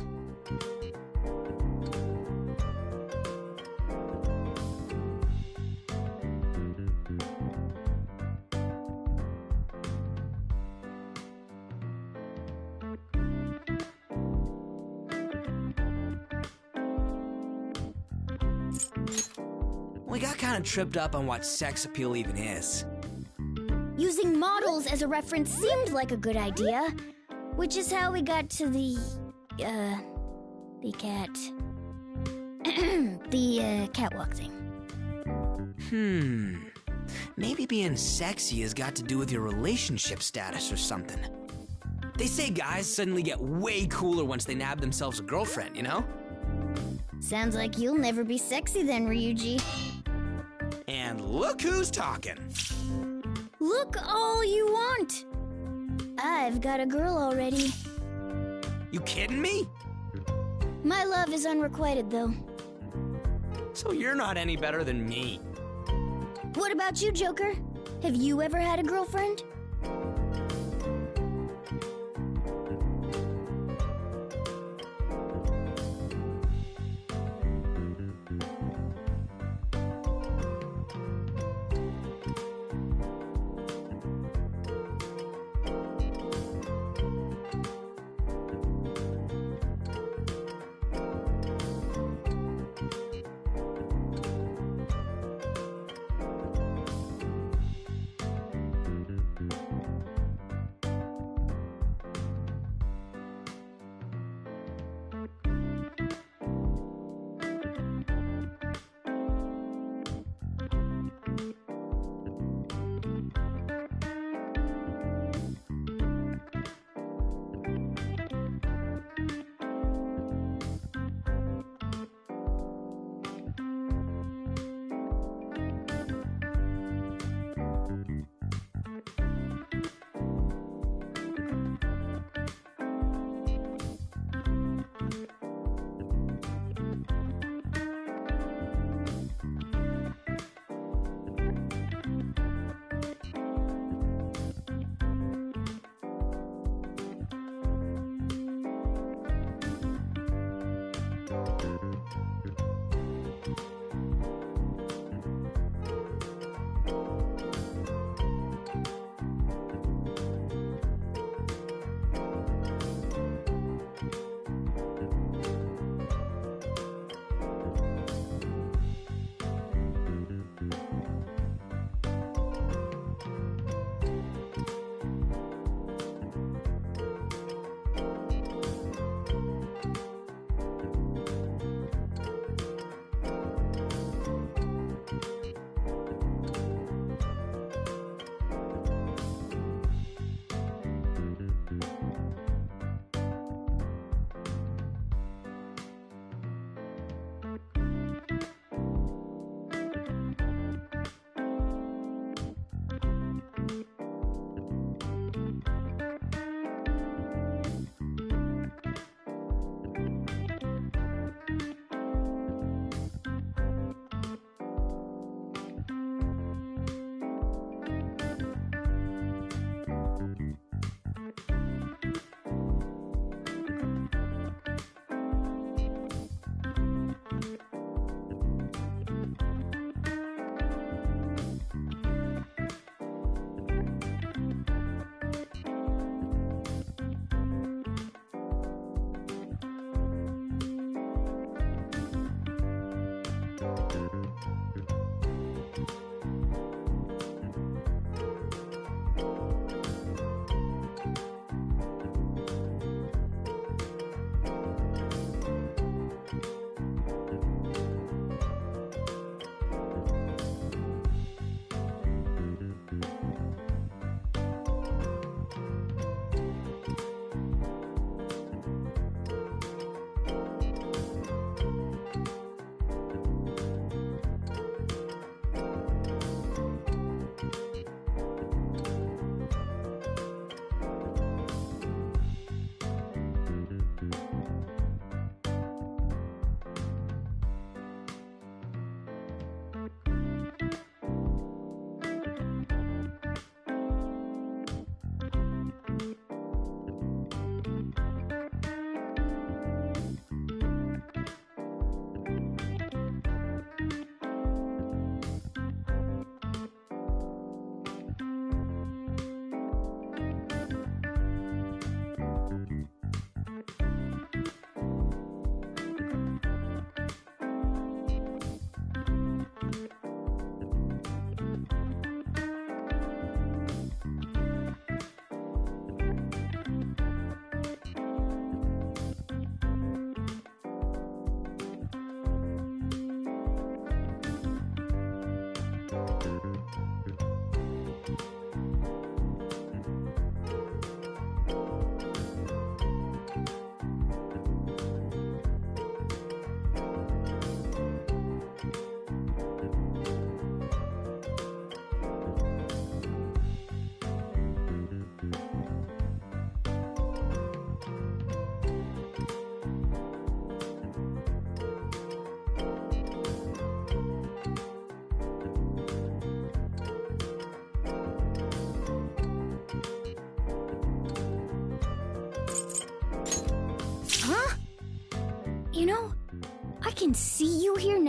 we got kind of tripped up on what sex appeal even is. Using models as a reference seemed like a good idea, which is how we got to the cat... the catwalk thing. Maybe being sexy has got to do with your relationship status or something. They say guys suddenly get way cooler once they nab themselves a girlfriend, you know? Sounds like you'll never be sexy then, Ryuji. And look who's talking. Look all you want. I've got a girl already. You kidding me? My love is unrequited, though. So you're not any better than me. What about you, Joker? Have you ever had a girlfriend?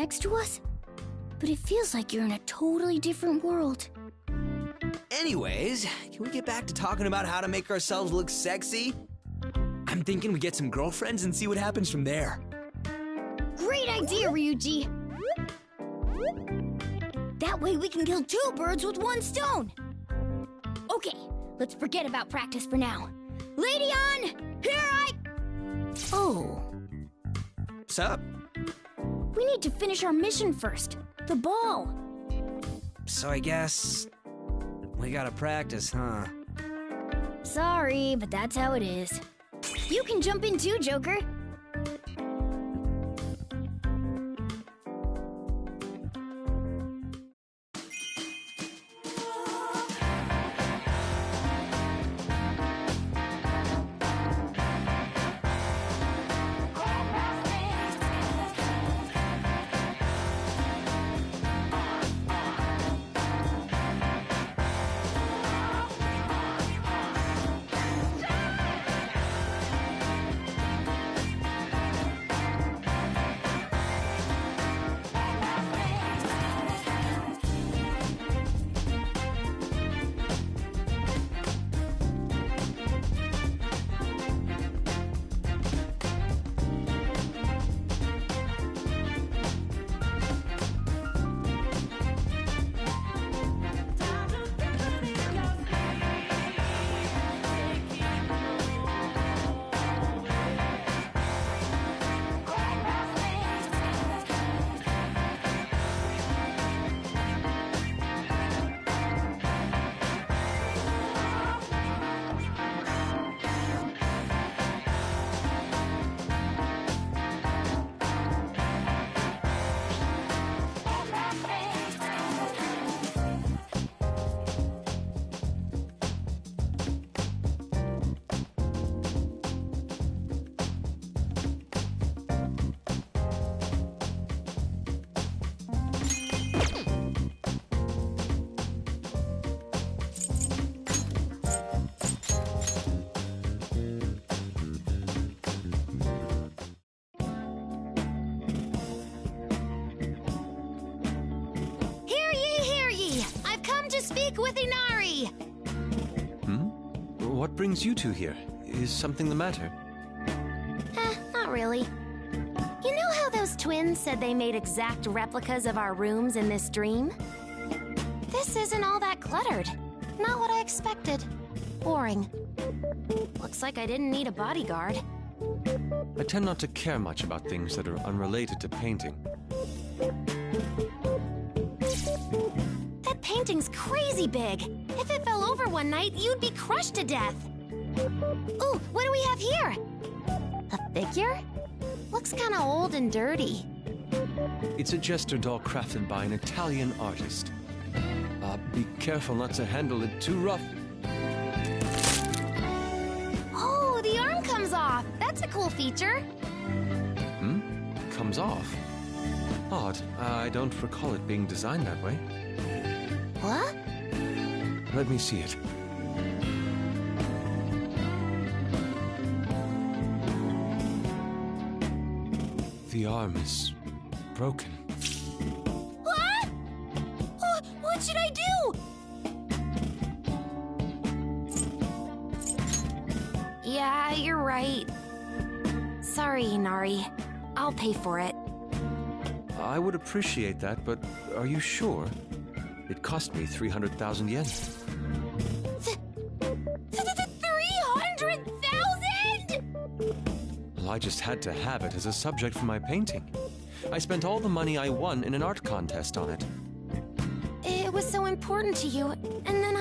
next to us, but it feels like you're in a totally different world. Anyways, can we get back to talking about how to make ourselves look sexy? I'm thinking we get some girlfriends and see what happens from there. Great idea, Ryuji! That way we can kill 2 birds with 1 stone! Okay, let's forget about practice for now. Lady on! Here I... Oh. What's up? We need to finish our mission first. The ball. So I guess we gotta practice, huh? Sorry, but that's how it is. You can jump in too, Joker. With Inari! What brings you two here? Is something the matter? Not really. You know how those twins said they made exact replicas of our rooms in this dream? This isn't all that cluttered. Not what I expected. Boring. Looks like I didn't need a bodyguard. I tend not to care much about things that are unrelated to painting. That painting's crazy big. If it fell over one night, you'd be crushed to death. Ooh, what do we have here? A figure? Looks kinda old and dirty. It's a jester doll crafted by an Italian artist. Be careful not to handle it too rough. Oh, the arm comes off. That's a cool feature. Comes off. Odd. I don't recall it being designed that way. What? Let me see it. The arm is broken. What? What should I do? Yeah, you're right. Sorry, Inari. I'll pay for it. I would appreciate that, but are you sure? It cost me 300,000 yen. 300,000?! Well, I just had to have it as a subject for my painting. I spent all the money I won in an art contest on it. It was so important to you, and then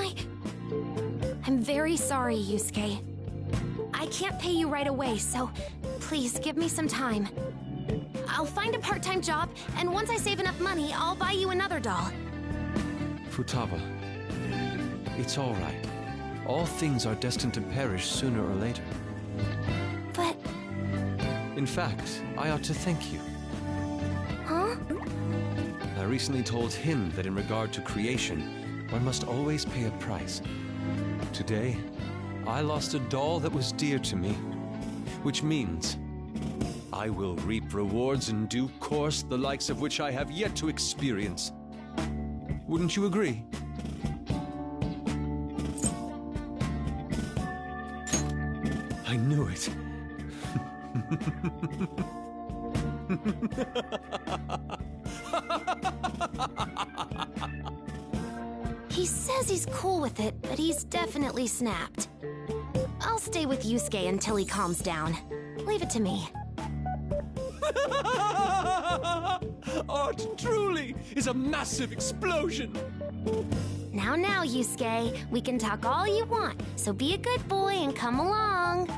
I'm very sorry, Yusuke. I can't pay you right away, so please give me some time. I'll find a part-time job, and once I save enough money, I'll buy you another doll. Futaba, it's all right. All things are destined to perish sooner or later. But... In fact, I ought to thank you. Huh? I recently told him that in regard to creation, one must always pay a price. Today, I lost a doll that was dear to me, which means I will reap rewards in due course, the likes of which I have yet to experience. Wouldn't you agree? I knew it. He says he's cool with it, but he's definitely snapped. I'll stay with Yusuke until he calms down. Leave it to me. Art truly is a massive explosion! Now, Yusuke, we can talk all you want, so be a good boy and come along.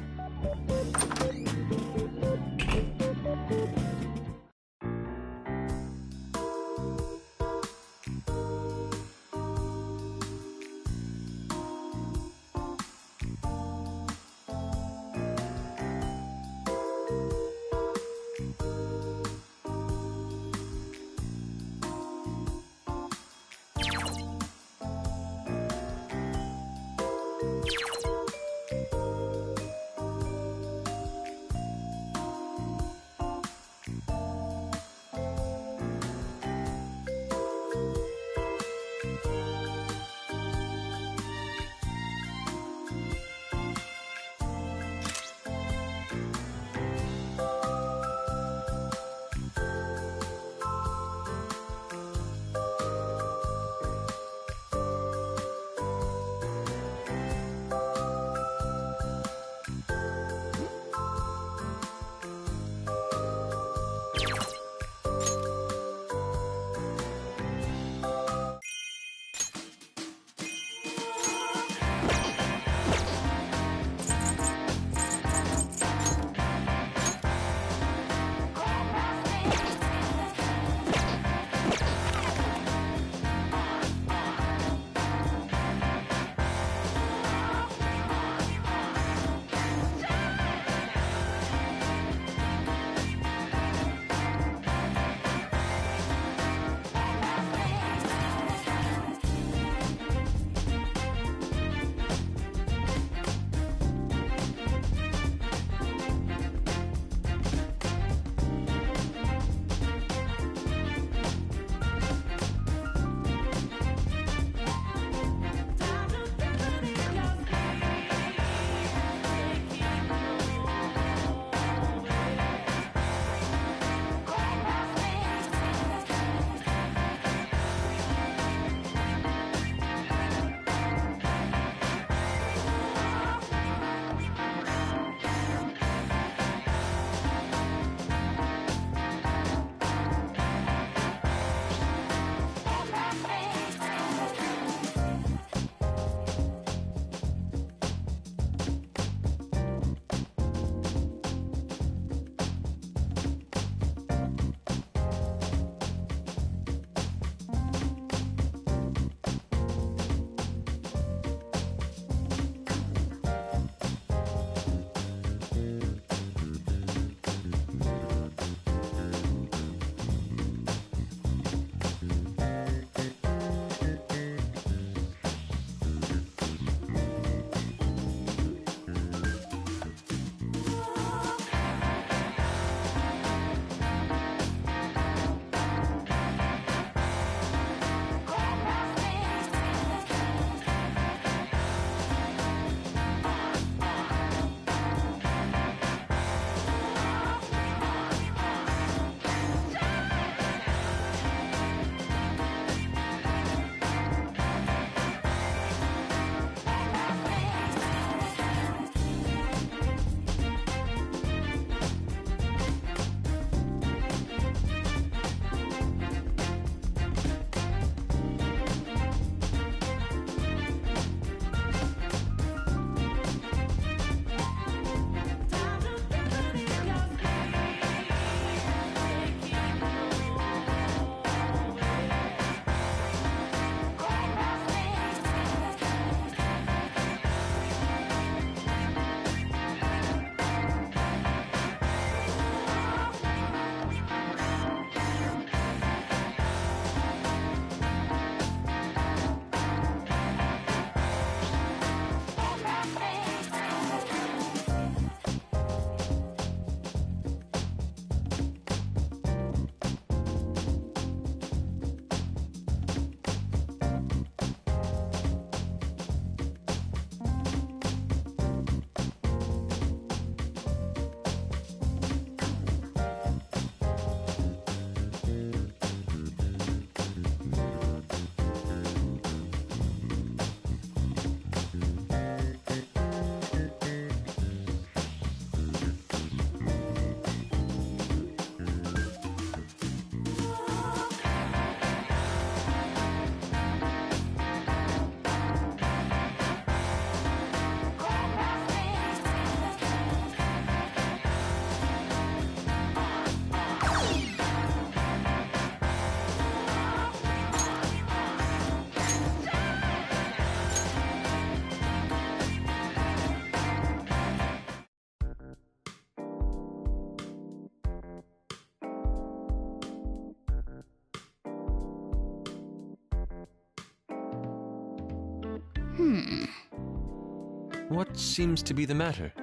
What seems to be the matter?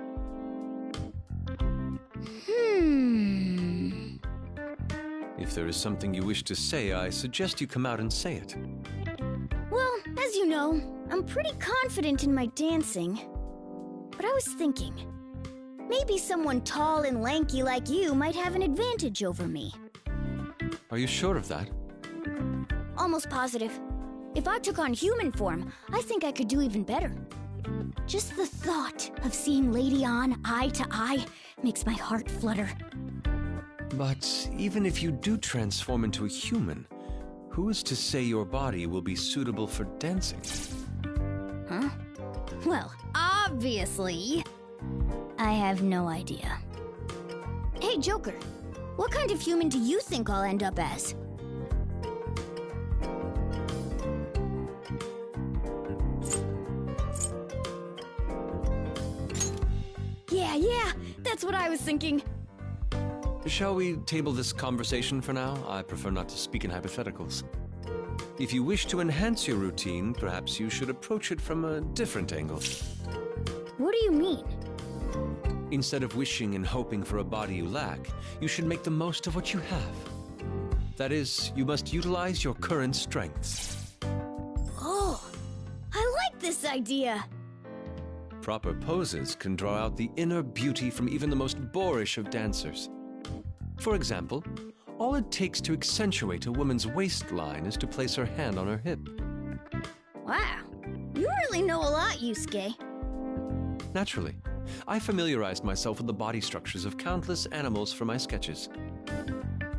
If there is something you wish to say, I suggest you come out and say it. Well, as you know, I'm pretty confident in my dancing. But I was thinking, maybe someone tall and lanky like you might have an advantage over me. Are you sure of that? Almost positive. If I took on human form, I think I could do even better. Just the thought of seeing Lady An eye to eye makes my heart flutter. But even if you do transform into a human, who is to say your body will be suitable for dancing? Huh? Well, obviously, I have no idea. Hey, Joker, what kind of human do you think I'll end up as? Yeah, that's what I was thinking. Shall we table this conversation for now? I prefer not to speak in hypotheticals. If you wish to enhance your routine, perhaps you should approach it from a different angle. What do you mean? Instead of wishing and hoping for a body you lack, you should make the most of what you have. That is, you must utilize your current strengths. Oh, I like this idea. Proper poses can draw out the inner beauty from even the most boorish of dancers. For example, all it takes to accentuate a woman's waistline is to place her hand on her hip. Wow, you really know a lot, Yusuke. Naturally, I familiarized myself with the body structures of countless animals for my sketches.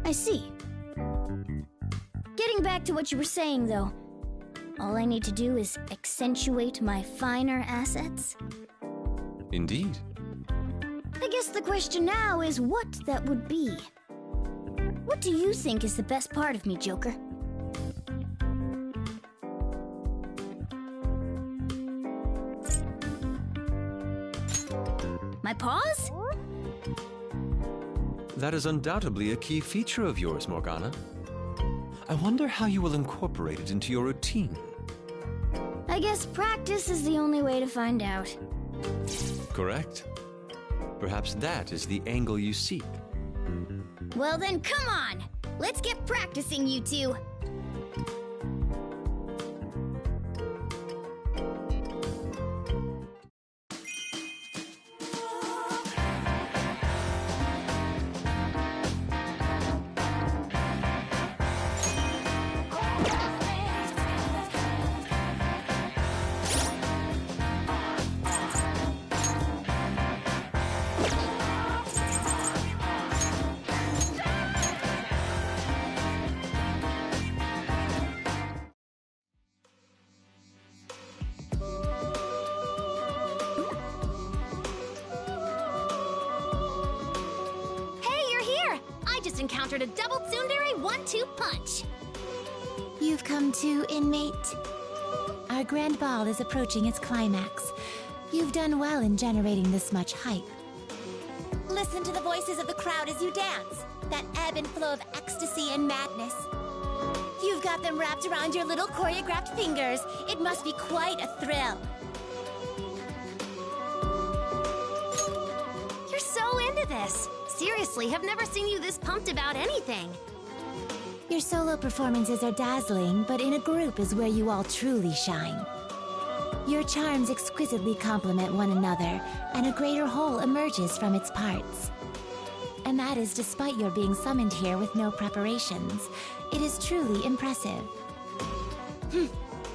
I see. Getting back to what you were saying, though, all I need to do is accentuate my finer assets? Indeed. I guess the question now is what that would be. What do you think is the best part of me, Joker? My paws? That is undoubtedly a key feature of yours, Morgana. I wonder how you will incorporate it into your routine. I guess practice is the only way to find out. Correct. Perhaps that is the angle you seek. Well then, come on! Let's get practicing, you two! Encountered a double tsundere 1-2 punch. You've come to, inmate. Our grand ball is approaching its climax. You've done well in generating this much hype. Listen to the voices of the crowd as you dance. That ebb and flow of ecstasy and madness. You've got them wrapped around your little choreographed fingers. It must be quite a thrill. You're so into this. Seriously, I've never seen you this pumped about anything. Your solo performances are dazzling, but in a group is where you all truly shine. Your charms exquisitely complement one another, and a greater whole emerges from its parts. And that is despite your being summoned here with no preparations. It is truly impressive.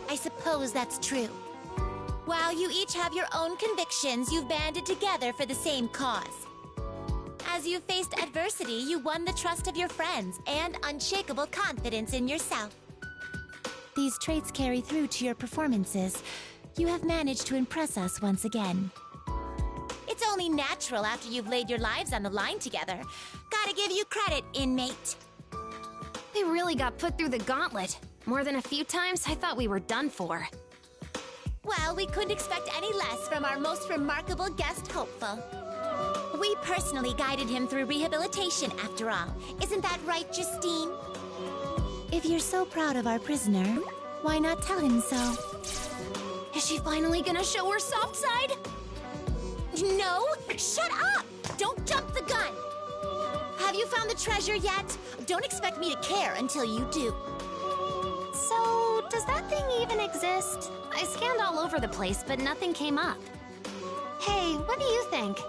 I suppose that's true. While you each have your own convictions, you've banded together for the same cause. As you faced adversity, you won the trust of your friends and unshakable confidence in yourself. These traits carry through to your performances. You have managed to impress us once again. It's only natural after you've laid your lives on the line together. Gotta give you credit, inmate. They really got put through the gauntlet. More than a few times, I thought we were done for. Well, we couldn't expect any less from our most remarkable guest hopeful. We personally guided him through rehabilitation, after all. Isn't that right, Justine? If you're so proud of our prisoner, why not tell him so? Is she finally gonna show her soft side? No! Shut up! Don't jump the gun! Have you found the treasure yet? Don't expect me to care until you do. So, does that thing even exist? I scanned all over the place, but nothing came up. Hey, what do you think?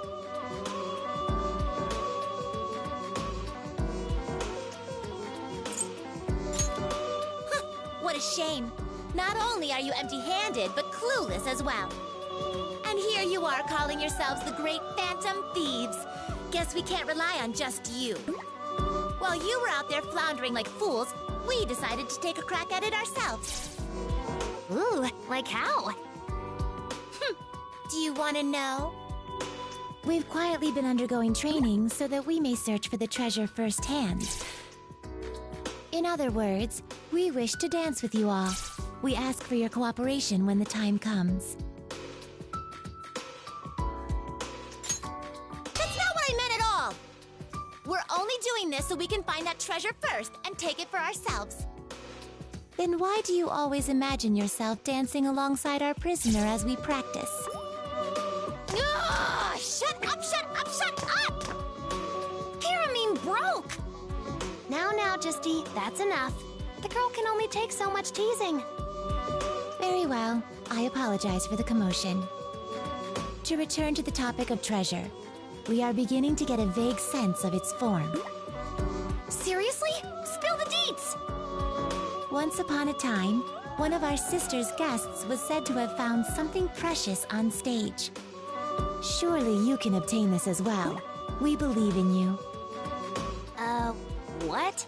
What a shame. Not only are you empty-handed, but clueless as well. And here you are calling yourselves the Great Phantom Thieves. Guess we can't rely on just you. While you were out there floundering like fools, we decided to take a crack at it ourselves. Ooh, like how? Do you want to know? We've quietly been undergoing training so that we may search for the treasure firsthand. In other words, we wish to dance with you all. We ask for your cooperation when the time comes. That's not what I meant at all! We're only doing this so we can find that treasure first and take it for ourselves. Then why do you always imagine yourself dancing alongside our prisoner as we practice? Ah, shut up, shut up, shut up! Pyramine broke! Now, Justy, that's enough. The girl can only take so much teasing. Very well. I apologize for the commotion. To return to the topic of treasure, we are beginning to get a vague sense of its form. Seriously? Spill the deets! Once upon a time, one of our sister's guests was said to have found something precious on stage. Surely you can obtain this as well. We believe in you. What?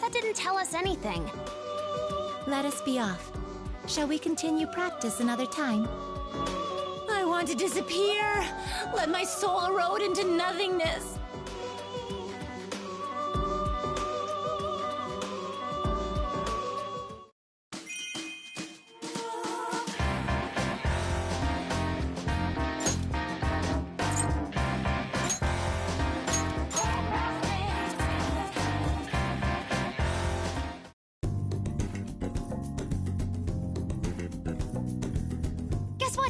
That didn't tell us anything. Let us be off. Shall we continue practice another time? I want to disappear. Let my soul erode into nothingness.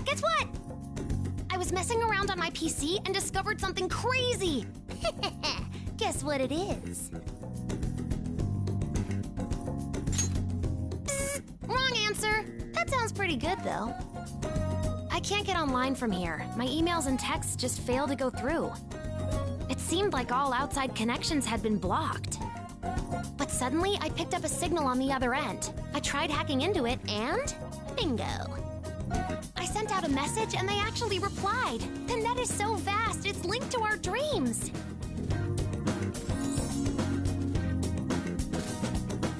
Guess what? I was messing around on my PC and discovered something crazy. Guess what it is? Psst, wrong answer. That sounds pretty good, though. I can't get online from here. My emails and texts just fail to go through. It seemed like all outside connections had been blocked. But suddenly, I picked up a signal on the other end. I tried hacking into it, and bingo. I sent out a message and they actually replied. The net is so vast, it's linked to our dreams.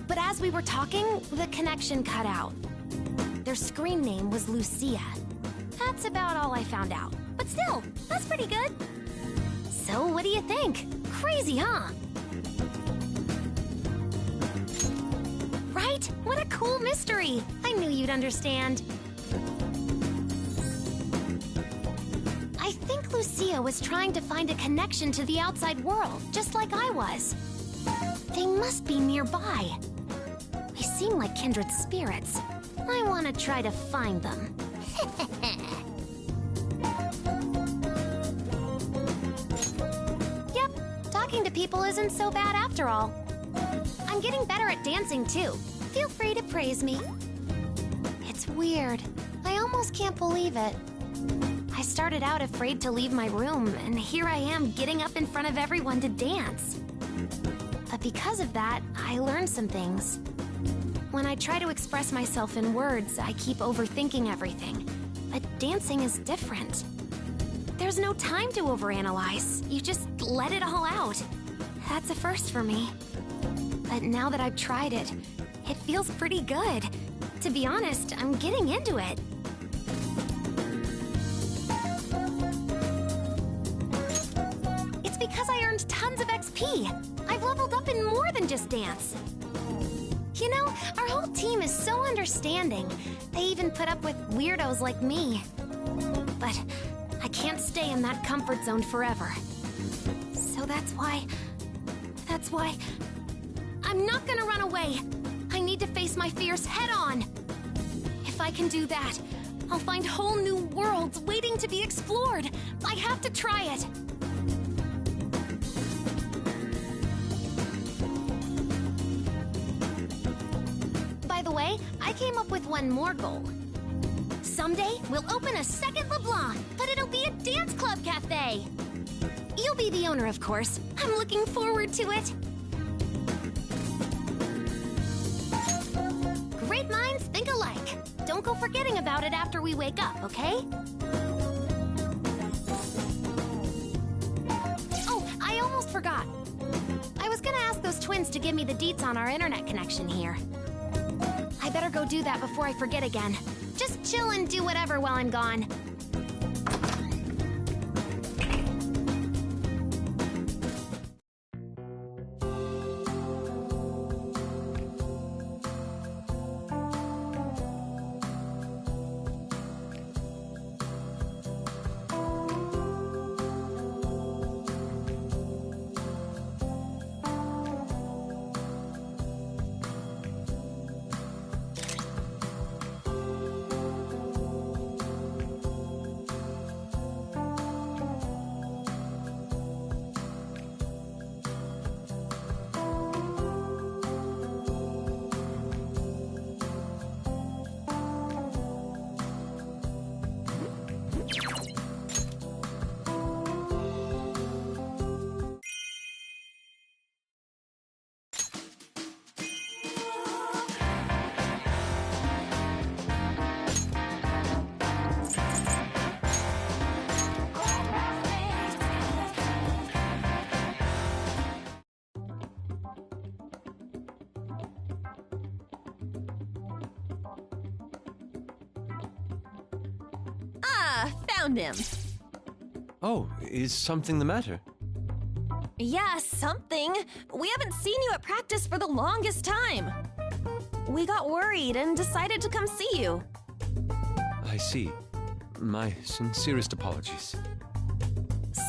But as we were talking, the connection cut out. Their screen name was Lucia. That's about all I found out. But still, that's pretty good. So what do you think? Crazy, huh? Right? What a cool mystery. I knew you'd understand. I think Lucia was trying to find a connection to the outside world, just like I was. They must be nearby. They seem like kindred spirits. I want to try to find them. Yep, talking to people isn't so bad after all. I'm getting better at dancing, too. Feel free to praise me. It's weird. I almost can't believe it. I started out afraid to leave my room, and here I am getting up in front of everyone to dance. But because of that, I learned some things. When I try to express myself in words, I keep overthinking everything. But dancing is different. There's no time to overanalyze. You just let it all out. That's a first for me. But now that I've tried it, it feels pretty good. To be honest, I'm getting into it. It's because I earned tons of XP. I've leveled up in more than just dance. You know, our whole team is so understanding. They even put up with weirdos like me. But I can't stay in that comfort zone forever. So that's why I'm not gonna run away. I need to face my fears head on. If I can do that, I'll find whole new worlds waiting to be explored. I have to try it. By the way, I came up with one more goal. Someday, we'll open a second LeBlanc, but it'll be a dance club cafe. You'll be the owner, of course. I'm looking forward to it. Great minds think alike. Don't go forgetting about it after we wake up, okay? Oh, I almost forgot. I was gonna ask those twins to give me the deets on our internet connection here. I better go do that before I forget again. Just chill and do whatever while I'm gone. Found him. Oh, is something the matter? Yeah, something. We haven't seen you at practice for the longest time. We got worried and decided to come see you. I see. My sincerest apologies.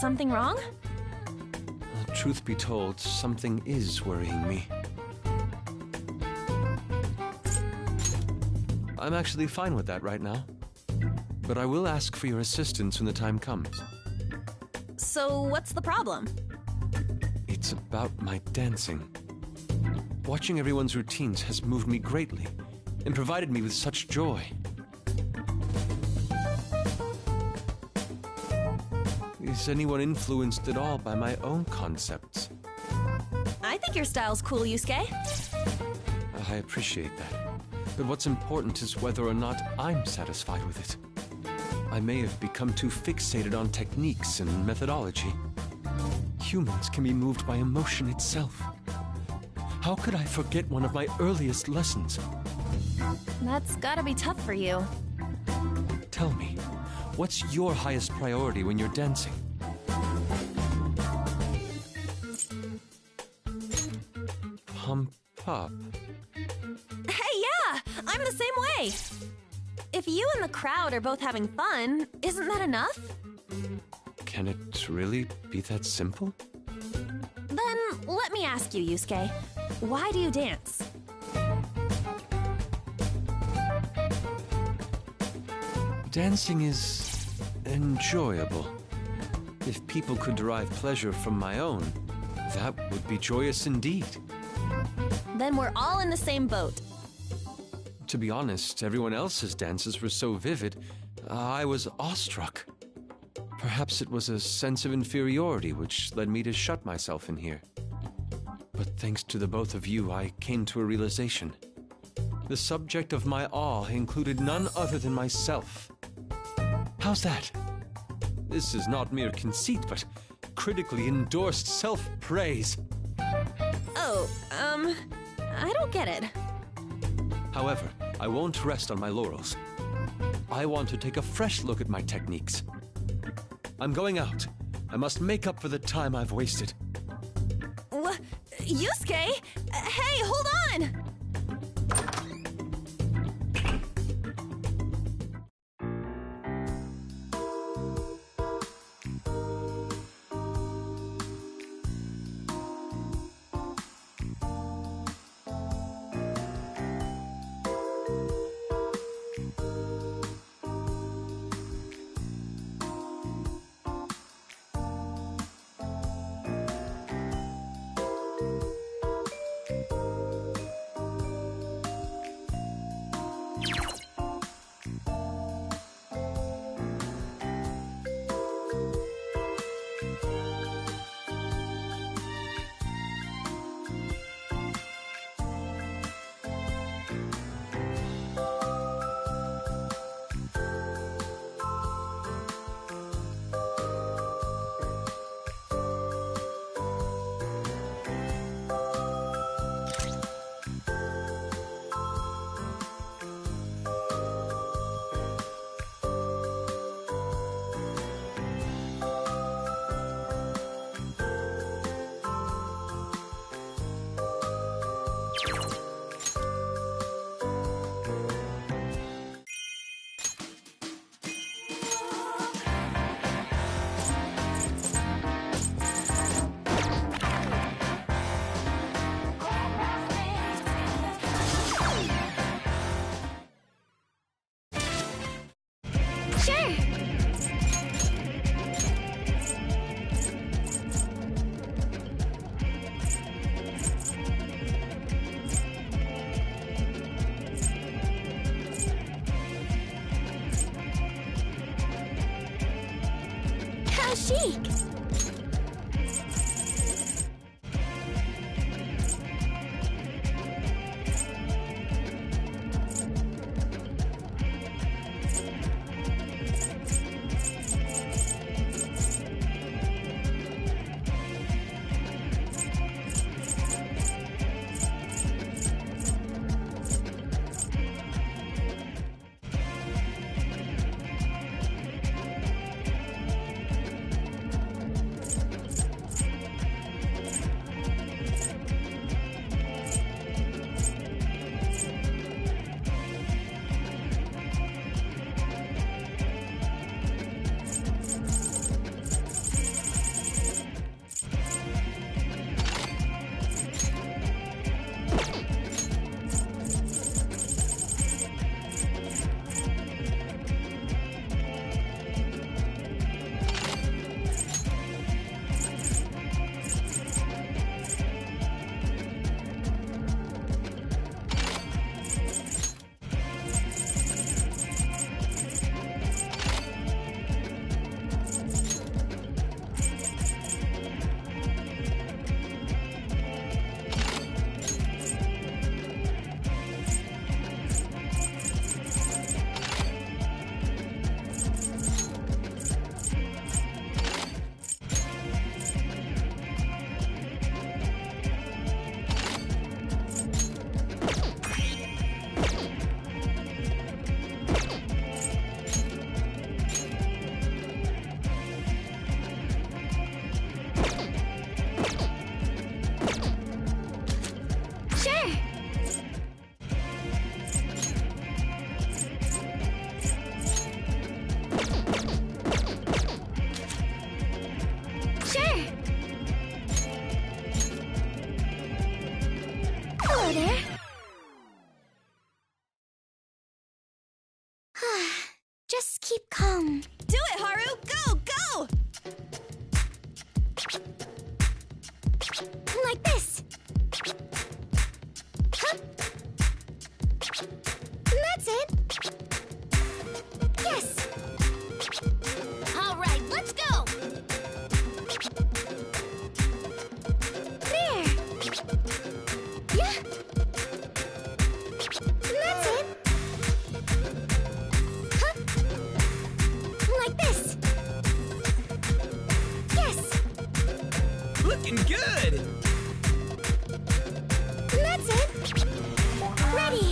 Something wrong? Truth be told, something is worrying me. I'm actually fine with that right now. But I will ask for your assistance when the time comes. So what's the problem? It's about my dancing. Watching everyone's routines has moved me greatly and provided me with such joy. Is anyone influenced at all by my own concepts? I think your style's cool, Yusuke. I appreciate that. But what's important is whether or not I'm satisfied with it. I may have become too fixated on techniques and methodology. Humans can be moved by emotion itself. How could I forget one of my earliest lessons? That's gotta be tough for you. Tell me, what's your highest priority when you're dancing? Pump up. Hey, yeah! I'm the same way! If you and the crowd are both having fun, isn't that enough? Can it really be that simple? Then let me ask you, Yusuke. Why do you dance? Dancing is enjoyable. If people could derive pleasure from my own, that would be joyous indeed. Then we're all in the same boat. To be honest, everyone else's dances were so vivid, I was awestruck. Perhaps it was a sense of inferiority which led me to shut myself in here. But thanks to the both of you, I came to a realization. The subject of my awe included none other than myself. How's that? This is not mere conceit, but critically endorsed self-praise. Oh, I don't get it. However, I won't rest on my laurels. I want to take a fresh look at my techniques. I'm going out. I must make up for the time I've wasted. Yusuke? Hey, hold on! Sure. How chic. Just keep calm. Do it, Haru! Go, go! Like this. Huh? That's it. Yes. All right, let's go! There. Yeah. That's it. Huh? Like this. Yes. Looking good! That's it. Ready.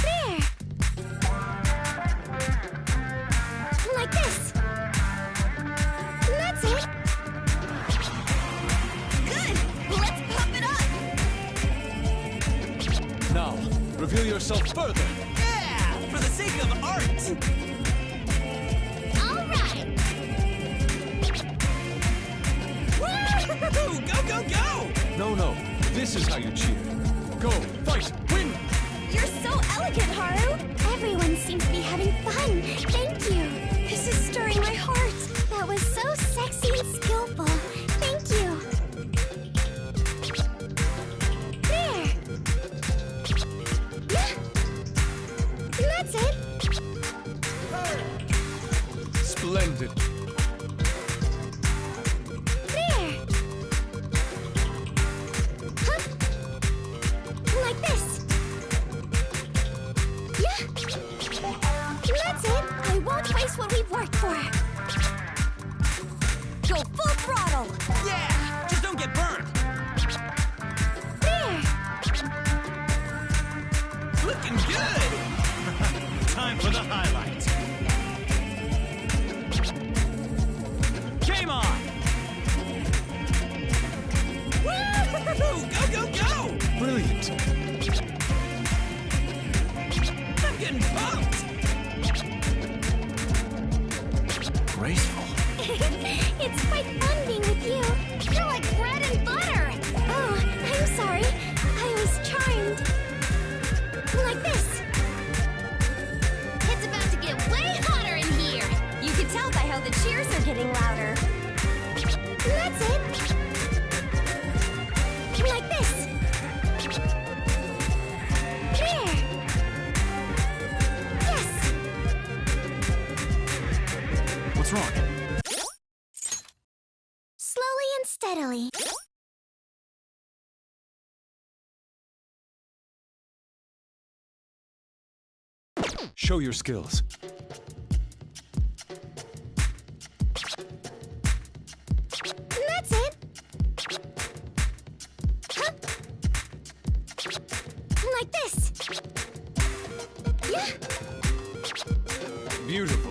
There. Like this. That's it. Good! Let's pump it up! Now, reveal yourself further. Yeah! For the sake of art! All right! Woo! Go, go, go! No. This is how you cheer. Go, fight, win! You're so elegant, Haru! Everyone seems to be having fun. Thank you. This is stirring my heart. That was so sexy and skillful. Thank you. There. isn't it? There! Huh? Like this. Yeah. That's it. I won't waste what we've worked for. Go full throttle. Yeah! Just don't get burned! There! Looking good! Time for the highlight. Game on! Woo! Go, go, go! Brilliant. I'm getting pumped! Graceful. It's quite fun being with you. You're like bread and butter. Oh, I'm sorry. I was charmed. Like this. It's about to get way hotter in here. You can tell by how the cheers are getting louder. That's it. Like this. There. Yes. What's wrong? Slowly and steadily. Show your skills. That's it. Huh? Like this. Yeah. Beautiful.